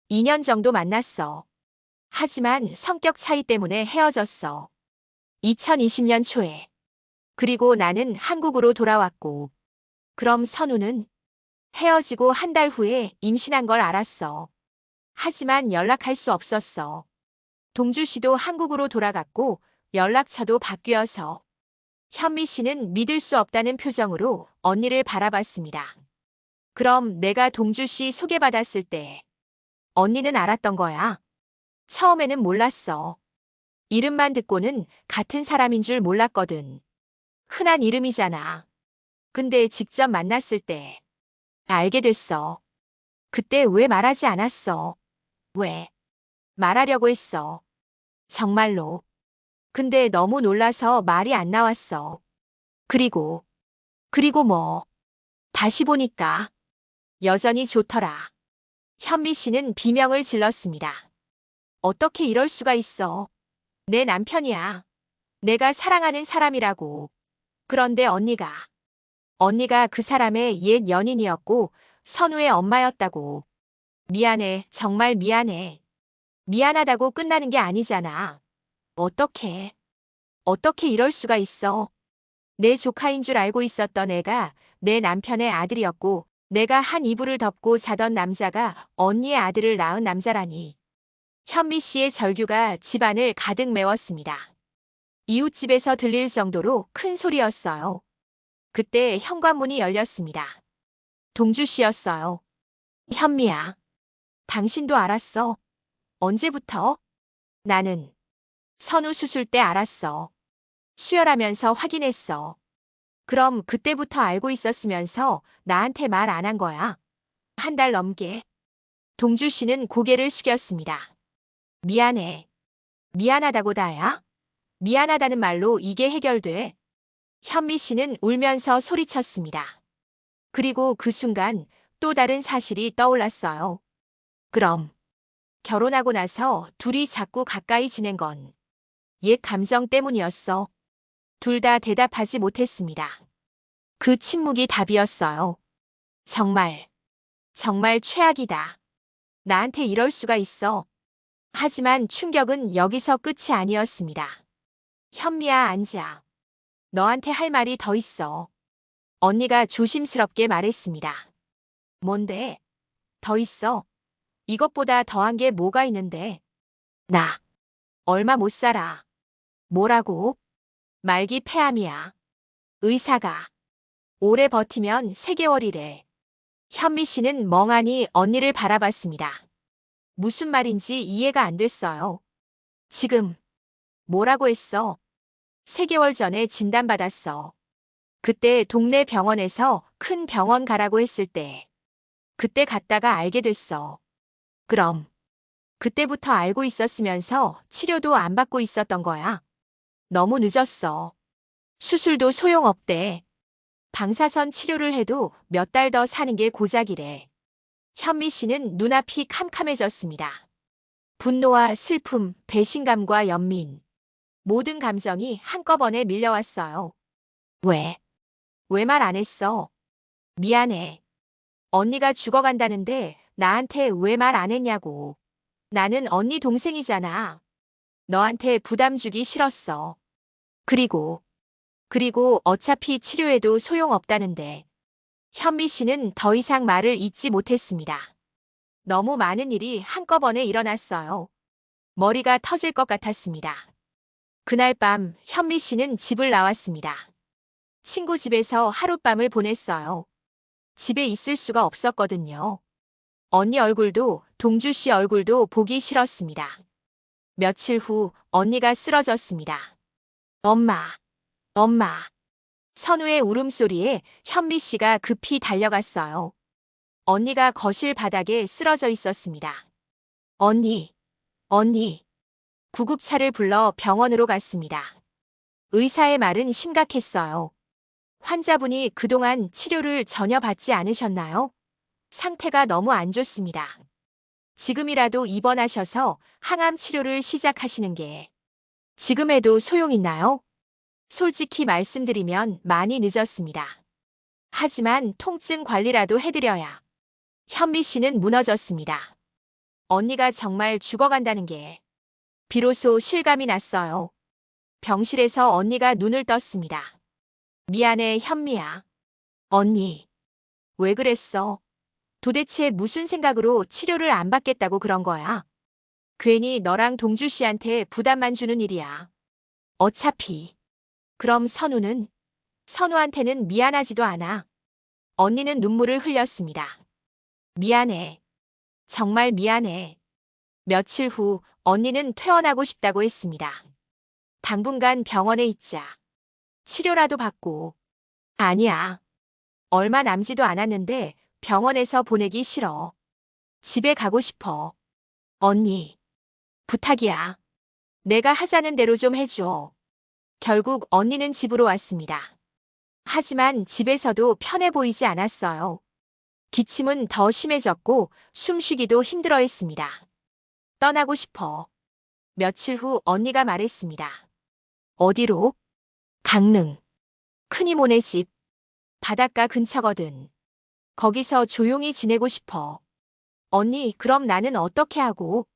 2년 정도 만났어. 하지만 성격 차이 때문에 헤어졌어. 2020년 초에. 그리고 나는 한국으로 돌아왔고. 그럼 선우는? 헤어지고 한 달 후에 임신한 걸 알았어. 하지만 연락할 수 없었어. 동주 씨도 한국으로 돌아갔고 연락처도 바뀌어서. 현미 씨는 믿을 수 없다는 표정으로 언니를 바라봤습니다. 그럼 내가 동주 씨 소개받았을 때 언니는 알았던 거야. 처음에는 몰랐어. 이름만 듣고는 같은 사람인 줄 몰랐거든. 흔한 이름이잖아. 근데 직접 만났을 때 알게 됐어. 그때 왜 말하지 않았어? 왜? 말하려고 했어. 정말로. 근데 너무 놀라서 말이 안 나왔어. 그리고 뭐? 다시 보니까 여전히 좋더라. 현미 씨는 비명을 질렀습니다. 어떻게 이럴 수가 있어? 내 남편이야. 내가 사랑하는 사람이라고. 그런데 언니가 그 사람의 옛 연인이었고 선우의 엄마였다고. 미안해, 정말 미안해. 미안하다고 끝나는 게 아니잖아. 어떻게 이럴 수가 있어? 내 조카인 줄 알고 있었던 애가 내 남편의 아들이었고 내가 한 이불을 덮고 자던 남자가 언니의 아들을 낳은 남자라니. 현미 씨의 절규가 집안을 가득 메웠습니다. 이웃집에서 들릴 정도로 큰 소리였어요. 그때 현관문이 열렸습니다. 동주 씨였어요. 현미야, 당신도 알았어? 언제부터? 나는 선우 수술 때 알았어. 수혈하면서 확인했어. 그럼 그때부터 알고 있었으면서 나한테 말 안 한 거야? 한 달 넘게. 동주 씨는 고개를 숙였습니다. 미안해. 미안하다고 다야? 미안하다는 말로 이게 해결돼? 현미 씨는 울면서 소리쳤습니다. 그리고 그 순간 또 다른 사실이 떠올랐어요. 그럼 결혼하고 나서 둘이 자꾸 가까이 지낸 건 옛 감정 때문이었어. 둘 다 대답하지 못했습니다. 그 침묵이 답이었어요. 정말, 정말 최악이다. 나한테 이럴 수가 있어. 하지만 충격은 여기서 끝이 아니었습니다. 현미야, 앉아. 너한테 할 말이 더 있어. 언니가 조심스럽게 말했습니다. 뭔데? 더 있어? 이것보다 더한 게 뭐가 있는데? 나 얼마 못 살아. 뭐라고? 말기 폐암이야. 의사가 오래 버티면 3개월이래. 현미 씨는 멍하니 언니를 바라봤습니다. 무슨 말인지 이해가 안 됐어요. 지금 뭐라고 했어? 3개월 전에 진단받았어. 그때 동네 병원에서 큰 병원 가라고 했을 때. 그때 갔다가 알게 됐어. 그럼 그때부터 알고 있었으면서 치료도 안 받고 있었던 거야. 너무 늦었어. 수술도 소용없대. 방사선 치료를 해도 몇 달 더 사는 게 고작이래. 현미 씨는 눈앞이 캄캄해졌습니다. 분노와 슬픔, 배신감과 연민. 모든 감정이 한꺼번에 밀려왔어요. 왜? 왜 말 안 했어? 미안해. 언니가 죽어간다는데 나한테 왜 말 안 했냐고. 나는 언니 동생이잖아. 너한테 부담 주기 싫었어. 그리고 어차피 치료해도 소용없다는데. 현미 씨는 더 이상 말을 잇지 못했습니다. 너무 많은 일이 한꺼번에 일어났어요. 머리가 터질 것 같았습니다. 그날 밤 현미 씨는 집을 나왔습니다. 친구 집에서 하룻밤을 보냈어요. 집에 있을 수가 없었거든요. 언니 얼굴도 동주 씨 얼굴도 보기 싫었습니다. 며칠 후 언니가 쓰러졌습니다. 엄마, 엄마. 선우의 울음소리에 현미 씨가 급히 달려갔어요. 언니가 거실 바닥에 쓰러져 있었습니다. 언니, 언니. 구급차를 불러 병원으로 갔습니다. 의사의 말은 심각했어요. 환자분이 그동안 치료를 전혀 받지 않으셨나요? 상태가 너무 안 좋습니다. 지금이라도 입원하셔서 항암 치료를 시작하시는 게 지금에도 소용있나요? 솔직히 말씀드리면 많이 늦었습니다. 하지만 통증 관리라도 해드려야. 현미 씨는 무너졌습니다. 언니가 정말 죽어간다는 게 비로소 실감이 났어요. 병실에서 언니가 눈을 떴습니다. 미안해, 현미야. 언니, 왜 그랬어? 도대체 무슨 생각으로 치료를 안 받겠다고 그런 거야? 괜히 너랑 동주 씨한테 부담만 주는 일이야. 어차피. 그럼 선우는? 선우한테는 미안하지도 않아. 언니는 눈물을 흘렸습니다. 미안해. 정말 미안해. 며칠 후 언니는 퇴원하고 싶다고 했습니다. 당분간 병원에 있자. 치료라도 받고. 아니야. 얼마 남지도 않았는데 병원에서 보내기 싫어. 집에 가고 싶어. 언니, 부탁이야. 내가 하자는 대로 좀 해줘. 결국 언니는 집으로 왔습니다. 하지만 집에서도 편해 보이지 않았어요. 기침은 더 심해졌고 숨쉬기도 힘들어했습니다. 떠나고 싶어. 며칠 후 언니가 말했습니다. 어디로? 강릉. 큰이모네 집. 바닷가 근처거든. 거기서 조용히 지내고 싶어. 언니, 그럼 나는 어떻게 하고?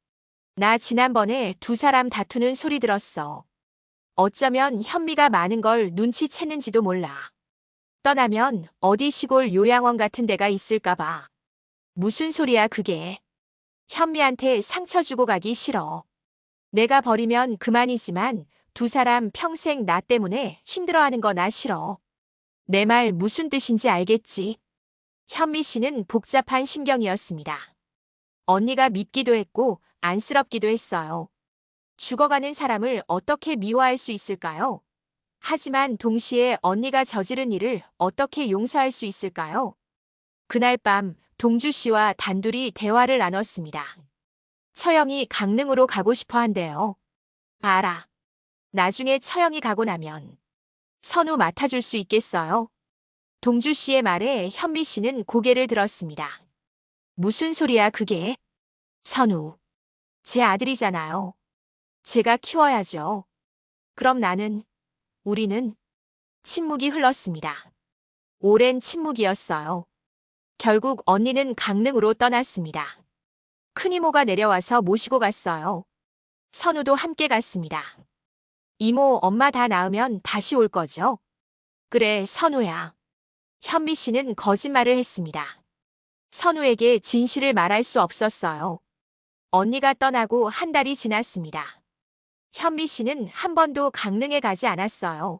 나 지난번에 2사람 다투는 소리 들었어. 어쩌면 현미가 많은 걸 눈치챘는지도 몰라. 떠나면 어디 시골 요양원 같은 데가 있을까 봐. 무슨 소리야 그게. 현미한테 상처 주고 가기 싫어. 내가 버리면 그만이지만 2사람 평생 나 때문에 힘들어하는 거 나 싫어. 내 말 무슨 뜻인지 알겠지? 현미 씨는 복잡한 심경이었습니다. 언니가 밉기도 했고 안쓰럽기도 했어요. 죽어가는 사람을 어떻게 미워할 수 있을까요? 하지만 동시에 언니가 저지른 일을 어떻게 용서할 수 있을까요? 그날 밤 동주 씨와 단둘이 대화를 나눴습니다. 처형이 강릉으로 가고 싶어 한대요. 알아. 나중에 처형이 가고 나면 선우 맡아줄 수 있겠어요? 동주 씨의 말에 현미 씨는 고개를 들었습니다. 무슨 소리야 그게? 선우. 제 아들이잖아요. 제가 키워야죠. 그럼 우리는 침묵이 흘렀습니다. 오랜 침묵이었어요. 결국 언니는 강릉으로 떠났습니다. 큰이모가 내려와서 모시고 갔어요. 선우도 함께 갔습니다. 이모, 엄마 다 나으면 다시 올 거죠? 그래, 선우야. 현미 씨는 거짓말을 했습니다. 선우에게 진실을 말할 수 없었어요. 언니가 떠나고 한 달이 지났습니다. 현미 씨는 한 번도 강릉에 가지 않았어요.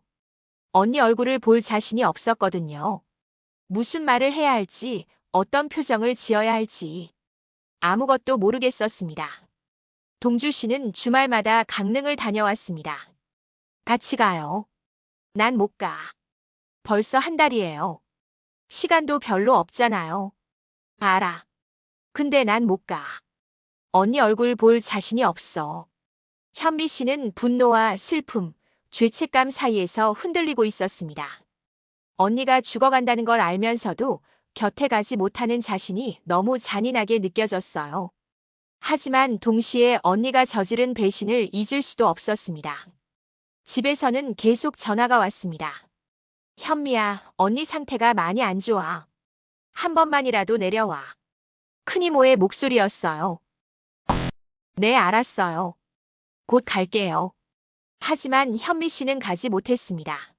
언니 얼굴을 볼 자신이 없었거든요. 무슨 말을 해야 할지, 어떤 표정을 지어야 할지 아무것도 모르겠었습니다. 동주 씨는 주말마다 강릉을 다녀왔습니다. 같이 가요. 난 못 가. 벌써 한 달이에요. 시간도 별로 없잖아요. 알아. 근데 난 못 가. 언니 얼굴 볼 자신이 없어. 현미 씨는 분노와 슬픔, 죄책감 사이에서 흔들리고 있었습니다. 언니가 죽어간다는 걸 알면서도 곁에 가지 못하는 자신이 너무 잔인하게 느껴졌어요. 하지만 동시에 언니가 저지른 배신을 잊을 수도 없었습니다. 집에서는 계속 전화가 왔습니다. 현미야, 언니 상태가 많이 안 좋아. 한 번만이라도 내려와. 큰이모의 목소리였어요. 네, 알았어요. 곧 갈게요. 하지만 현미 씨는 가지 못했습니다.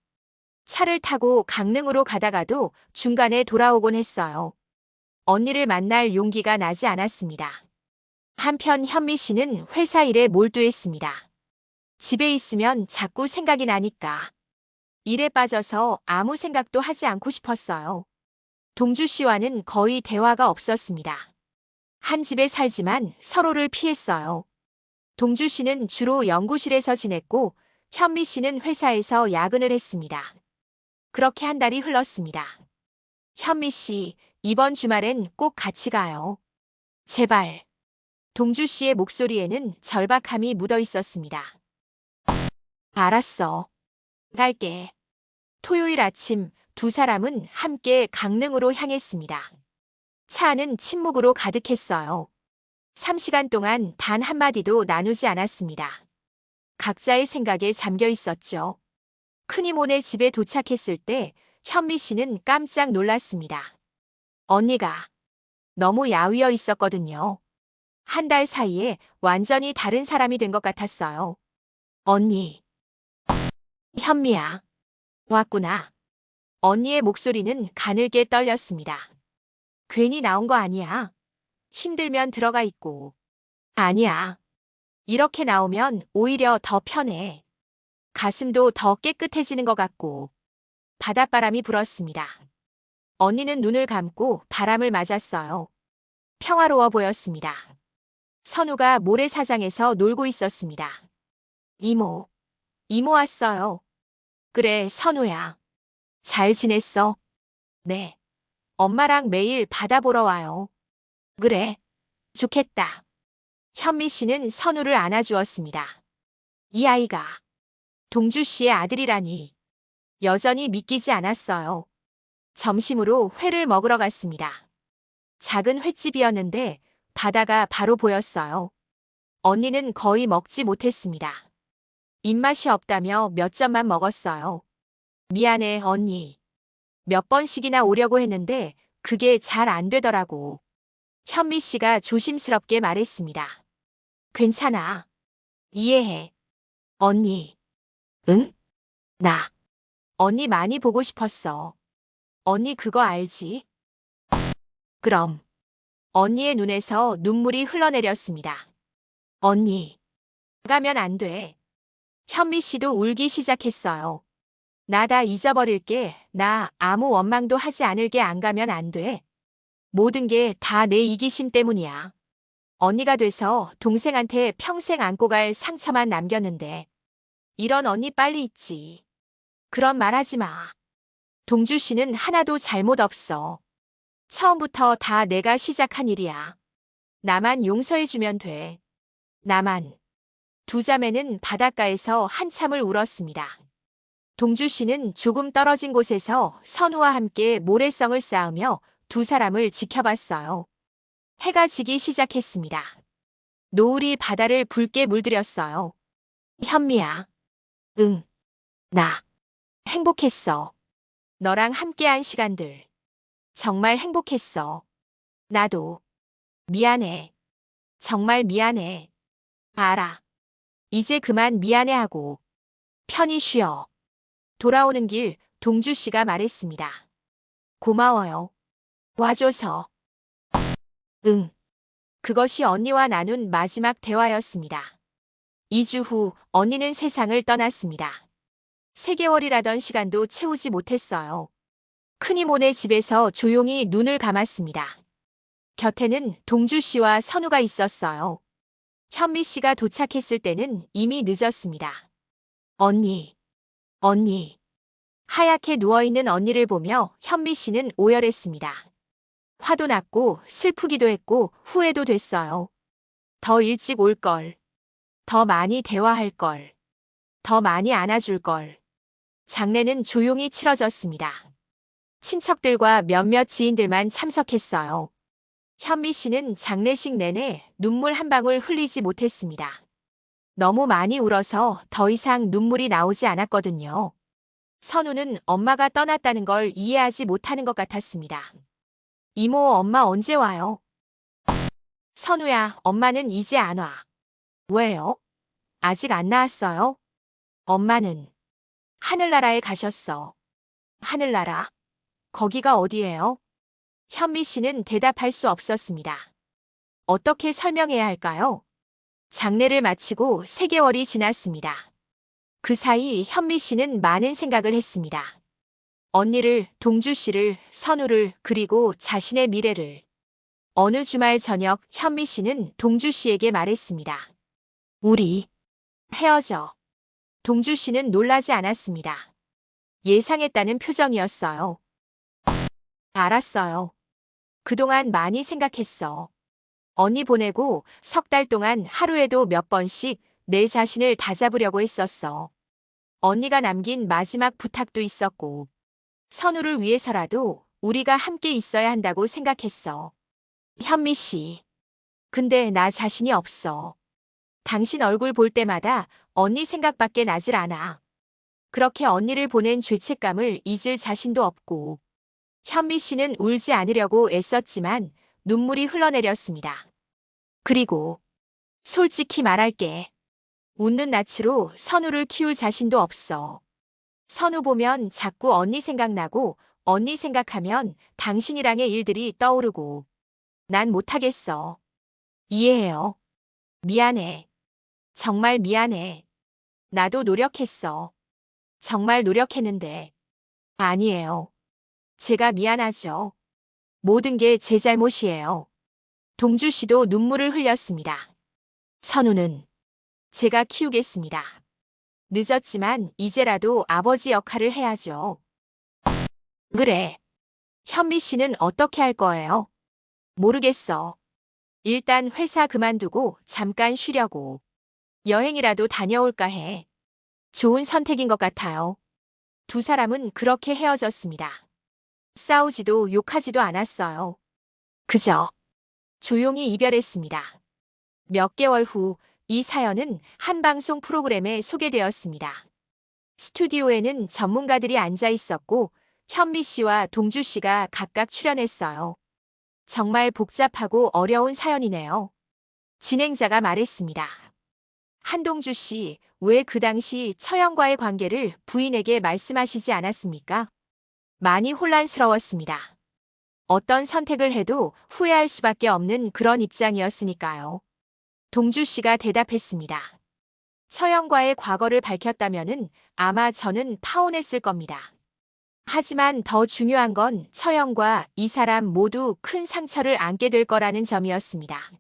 차를 타고 강릉으로 가다가도 중간에 돌아오곤 했어요. 언니를 만날 용기가 나지 않았습니다. 한편 현미 씨는 회사 일에 몰두했습니다. 집에 있으면 자꾸 생각이 나니까 일에 빠져서 아무 생각도 하지 않고 싶었어요. 동주 씨와는 거의 대화가 없었습니다. 한 집에 살지만 서로를 피했어요. 동주 씨는 주로 연구실에서 지냈고 현미 씨는 회사에서 야근을 했습니다. 그렇게 한 달이 흘렀습니다. 현미 씨, 이번 주말엔 꼭 같이 가요. 제발. 동주 씨의 목소리에는 절박함이 묻어 있었습니다. 알았어. 갈게. 토요일 아침 두 사람은 함께 강릉으로 향했습니다. 차 안은 침묵으로 가득했어요. 3시간 동안 단 한마디도 나누지 않았습니다. 각자의 생각에 잠겨 있었죠. 큰이모네 집에 도착했을 때 현미 씨는 깜짝 놀랐습니다. 언니가 너무 야위어 있었거든요. 한 달 사이에 완전히 다른 사람이 된 것 같았어요. 언니. 현미야. 왔구나. 언니의 목소리는 가늘게 떨렸습니다. 괜히 나온 거 아니야. 힘들면 들어가 있고. 아니야. 이렇게 나오면 오히려 더 편해. 가슴도 더 깨끗해지는 것 같고. 바닷바람이 불었습니다. 언니는 눈을 감고 바람을 맞았어요. 평화로워 보였습니다. 선우가 모래사장에서 놀고 있었습니다. 이모 왔어요. 그래, 선우야. 잘 지냈어? 네. 엄마랑 매일 바다 보러 와요. 그래. 좋겠다. 현미 씨는 선우를 안아주었습니다. 이 아이가 동주 씨의 아들이라니 여전히 믿기지 않았어요. 점심으로 회를 먹으러 갔습니다. 작은 횟집이었는데 바다가 바로 보였어요. 언니는 거의 먹지 못했습니다. 입맛이 없다며 몇 점만 먹었어요. 미안해, 언니. 몇 번씩이나 오려고 했는데 그게 잘 안 되더라고. 현미 씨가 조심스럽게 말했습니다. 괜찮아. 이해해. 언니. 응? 나. 언니 많이 보고 싶었어. 언니 그거 알지? 그럼. 언니의 눈에서 눈물이 흘러내렸습니다. 언니. 가면 안 돼. 현미 씨도 울기 시작했어요. 나 다 잊어버릴게. 나 아무 원망도 하지 않을게. 안 가면 안 돼. 모든 게 다 내 이기심 때문이야. 언니가 돼서 동생한테 평생 안고 갈 상처만 남겼는데. 이런 언니 빨리 잊지. 그런 말 하지 마. 동주 씨는 하나도 잘못 없어. 처음부터 다 내가 시작한 일이야. 나만 용서해주면 돼. 나만. 두 자매는 바닷가에서 한참을 울었습니다. 동주 씨는 조금 떨어진 곳에서 선우와 함께 모래성을 쌓으며 두 사람을 지켜봤어요. 해가 지기 시작했습니다. 노을이 바다를 붉게 물들였어요. 현미야. 응. 나. 행복했어. 너랑 함께한 시간들. 정말 행복했어. 나도. 미안해. 정말 미안해. 알아. 이제 그만 미안해하고 편히 쉬어. 돌아오는 길 동주 씨가 말했습니다. 고마워요. 와줘서. 응. 그것이 언니와 나눈 마지막 대화였습니다. 2주 후 언니는 세상을 떠났습니다. 3개월이라던 시간도 채우지 못했어요. 큰이모네 집에서 조용히 눈을 감았습니다. 곁에는 동주 씨와 선우가 있었어요. 현미 씨가 도착했을 때는 이미 늦었습니다. 언니. 언니. 하얗게 누워있는 언니를 보며 현미 씨는 오열했습니다. 화도 났고 슬프기도 했고 후회도 됐어요. 더 일찍 올 걸. 더 많이 대화할 걸. 더 많이 안아줄 걸. 장례는 조용히 치러졌습니다. 친척들과 몇몇 지인들만 참석했어요. 현미 씨는 장례식 내내 눈물 한 방울 흘리지 못했습니다. 너무 많이 울어서 더 이상 눈물이 나오지 않았거든요. 선우는 엄마가 떠났다는 걸 이해하지 못하는 것 같았습니다. 이모, 엄마 언제 와요? 선우야, 엄마는 이제 안 와. 왜요? 아직 안 나왔어요? 엄마는 하늘나라에 가셨어. 하늘나라? 거기가 어디예요? 현미 씨는 대답할 수 없었습니다. 어떻게 설명해야 할까요? 장례를 마치고 3개월이 지났습니다. 그 사이 현미 씨는 많은 생각을 했습니다. 언니를, 동주 씨를, 선우를, 그리고 자신의 미래를. 어느 주말 저녁 현미 씨는 동주 씨에게 말했습니다. 우리 헤어져. 동주 씨는 놀라지 않았습니다. 예상했다는 표정이었어요. 알았어요. 그동안 많이 생각했어. 언니 보내고 3달 동안 하루에도 몇 번씩 내 자신을 다잡으려고 했었어. 언니가 남긴 마지막 부탁도 있었고, 선우를 위해서라도 우리가 함께 있어야 한다고 생각했어. 현미 씨. 근데 나 자신이 없어. 당신 얼굴 볼 때마다 언니 생각밖에 나질 않아. 그렇게 언니를 보낸 죄책감을 잊을 자신도 없고. 현미 씨는 울지 않으려고 애썼지만 눈물이 흘러내렸습니다. 그리고 솔직히 말할게. 웃는 낯으로 선우를 키울 자신도 없어. 선우 보면 자꾸 언니 생각나고 언니 생각하면 당신이랑의 일들이 떠오르고 난 못하겠어. 이해해요. 미안해. 정말 미안해. 나도 노력했어. 정말 노력했는데. 아니에요. 제가 미안하죠. 모든 게 제 잘못이에요. 동주 씨도 눈물을 흘렸습니다. 선우는 제가 키우겠습니다. 늦었지만 이제라도 아버지 역할을 해야죠. 그래. 현미 씨는 어떻게 할 거예요? 모르겠어. 일단 회사 그만두고 잠깐 쉬려고. 여행이라도 다녀올까 해. 좋은 선택인 것 같아요. 두 사람은 그렇게 헤어졌습니다. 싸우지도 욕하지도 않았어요. 그저 조용히 이별했습니다. 몇 개월 후 이 사연은 한 방송 프로그램에 소개되었습니다. 스튜디오에는 전문가들이 앉아 있었고 현미 씨와 동주 씨가 각각 출연했어요. 정말 복잡하고 어려운 사연이네요. 진행자가 말했습니다. 한동주 씨, 왜 그 당시 처형과의 관계를 부인에게 말씀하시지 않았습니까? 많이 혼란스러웠습니다. 어떤 선택을 해도 후회할 수밖에 없는 그런 입장이었으니까요. 동주 씨가 대답했습니다. 처형과의 과거를 밝혔다면은 아마 저는 파혼했을 겁니다. 하지만 더 중요한 건 처형과 이 사람 모두 큰 상처를 안게 될 거라는 점이었습니다.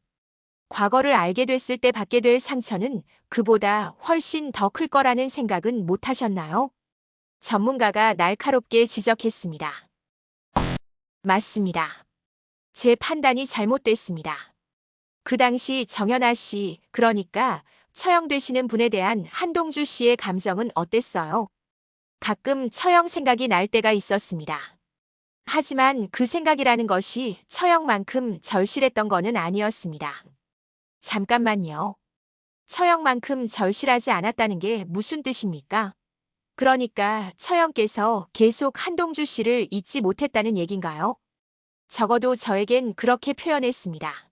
과거를 알게 됐을 때 받게 될 상처는 그보다 훨씬 더 클 거라는 생각은 못 하셨나요? 전문가가 날카롭게 지적했습니다. 맞습니다. 제 판단이 잘못됐습니다. 그 당시 정연아 씨, 그러니까 처형되시는 분에 대한 한동주 씨의 감정은 어땠어요? 가끔 처형 생각이 날 때가 있었습니다. 하지만 그 생각이라는 것이 처형만큼 절실했던 거는 아니었습니다. 잠깐만요. 처형만큼 절실하지 않았다는 게 무슨 뜻입니까? 그러니까 처형께서 계속 한동주 씨를 잊지 못했다는 얘긴가요? 적어도 저에겐 그렇게 표현했습니다.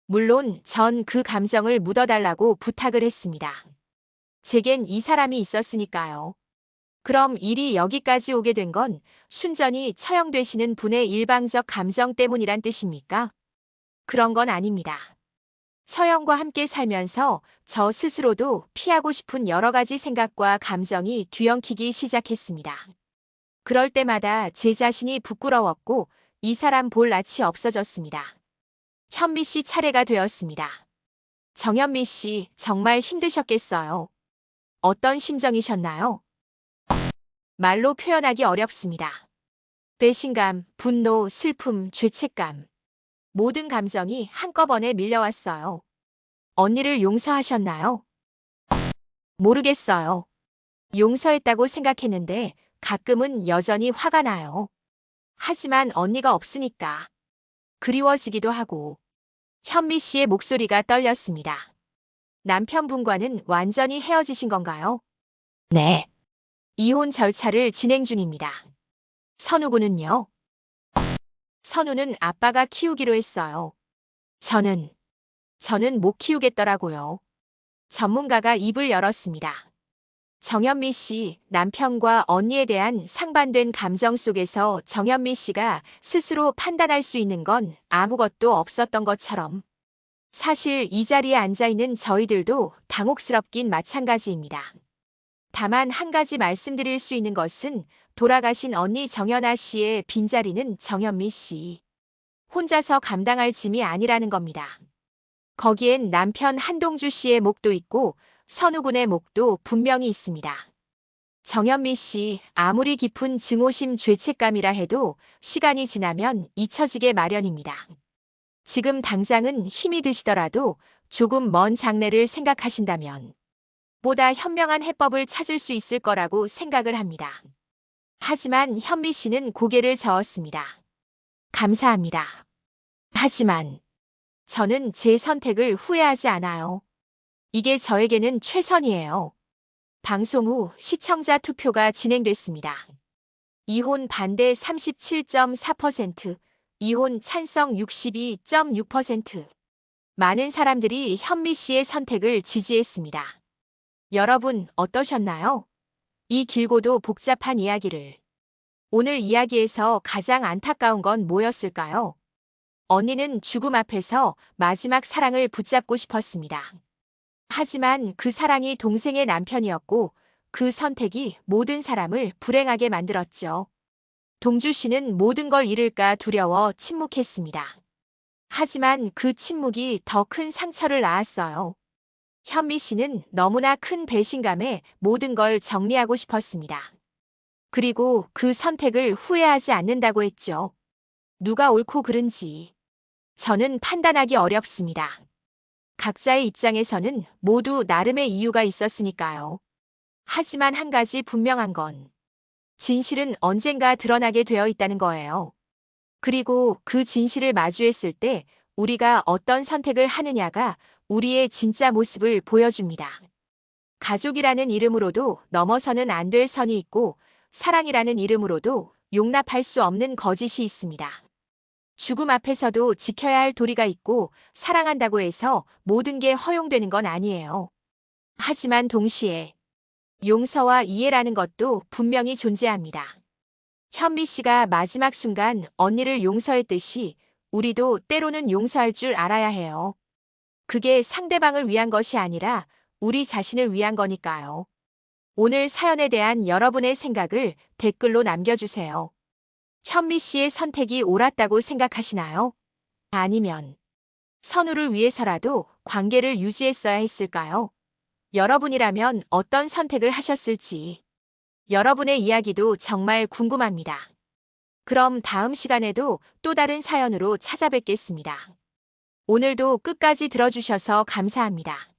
물론 전 그 감정을 묻어달라고 부탁을 했습니다. 제겐 이 사람이 있었으니까요. 그럼 일이 여기까지 오게 된 건 순전히 처형되시는 분의 일방적 감정 때문이란 뜻입니까? 그런 건 아닙니다. 처형과 함께 살면서 저 스스로도 피하고 싶은 여러 가지 생각과 감정이 뒤엉키기 시작했습니다. 그럴 때마다 제 자신이 부끄러웠고 이 사람 볼 낯이 없어졌습니다. 현미 씨 차례가 되었습니다. 정현미 씨 정말 힘드셨겠어요. 어떤 심정이셨나요? 말로 표현하기 어렵습니다. 배신감, 분노, 슬픔, 죄책감. 모든 감정이 한꺼번에 밀려왔어요. 언니를 용서하셨나요? 모르겠어요. 용서했다고 생각했는데 가끔은 여전히 화가 나요. 하지만 언니가 없으니까 그리워지기도 하고. 현미 씨의 목소리가 떨렸습니다. 남편분과는 완전히 헤어지신 건가요? 네. 이혼 절차를 진행 중입니다. 선우 군은요? 선우는 아빠가 키우기로 했어요. 저는 못 키우겠더라고요. 전문가가 입을 열었습니다. 정현미 씨, 남편과 언니에 대한 상반된 감정 속에서 정현미 씨가 스스로 판단할 수 있는 건 아무것도 없었던 것처럼. 사실 이 자리에 앉아있는 저희들도 당혹스럽긴 마찬가지입니다. 다만 한 가지 말씀드릴 수 있는 것은 돌아가신 언니 정연아 씨의 빈자리는 정현미 씨 혼자서 감당할 짐이 아니라는 겁니다. 거기엔 남편 한동주 씨의 목도 있고 선우 군의 목도 분명히 있습니다. 정현미 씨, 아무리 깊은 증오심 죄책감이라 해도 시간이 지나면 잊혀지게 마련입니다. 지금 당장은 힘이 드시더라도 조금 먼 장래를 생각하신다면 보다 현명한 해법을 찾을 수 있을 거라고 생각을 합니다. 하지만 현미 씨는 고개를 저었습니다. 감사합니다. 하지만 저는 제 선택을 후회하지 않아요. 이게 저에게는 최선이에요. 방송 후 시청자 투표가 진행됐습니다. 이혼 반대 37.4%, 이혼 찬성 62.6%. 많은 사람들이 현미 씨의 선택을 지지했습니다. 여러분 어떠셨나요? 이 길고도 복잡한 이야기를. 오늘 이야기에서 가장 안타까운 건 뭐였을까요? 언니는 죽음 앞에서 마지막 사랑을 붙잡고 싶었습니다. 하지만 그 사랑이 동생의 남편이었고 그 선택이 모든 사람을 불행하게 만들었죠. 동주 씨는 모든 걸 잃을까 두려워 침묵했습니다. 하지만 그 침묵이 더 큰 상처를 낳았어요. 현미 씨는 너무나 큰 배신감에 모든 걸 정리하고 싶었습니다. 그리고 그 선택을 후회하지 않는다고 했죠. 누가 옳고 그른지 저는 판단하기 어렵습니다. 각자의 입장에서는 모두 나름의 이유가 있었으니까요. 하지만 한 가지 분명한 건 진실은 언젠가 드러나게 되어 있다는 거예요. 그리고 그 진실을 마주했을 때 우리가 어떤 선택을 하느냐가 우리의 진짜 모습을 보여줍니다. 가족이라는 이름으로도 넘어서는 안 될 선이 있고 사랑이라는 이름으로도 용납할 수 없는 거짓이 있습니다. 죽음 앞에서도 지켜야 할 도리가 있고 사랑한다고 해서 모든 게 허용되는 건 아니에요. 하지만 동시에 용서와 이해라는 것도 분명히 존재합니다. 현미 씨가 마지막 순간 언니를 용서했듯이 우리도 때로는 용서할 줄 알아야 해요. 그게 상대방을 위한 것이 아니라 우리 자신을 위한 거니까요. 오늘 사연에 대한 여러분의 생각을 댓글로 남겨주세요. 현미 씨의 선택이 옳았다고 생각하시나요? 아니면 선우를 위해서라도 관계를 유지했어야 했을까요? 여러분이라면 어떤 선택을 하셨을지 여러분의 이야기도 정말 궁금합니다. 그럼 다음 시간에도 또 다른 사연으로 찾아뵙겠습니다. 오늘도 끝까지 들어주셔서 감사합니다.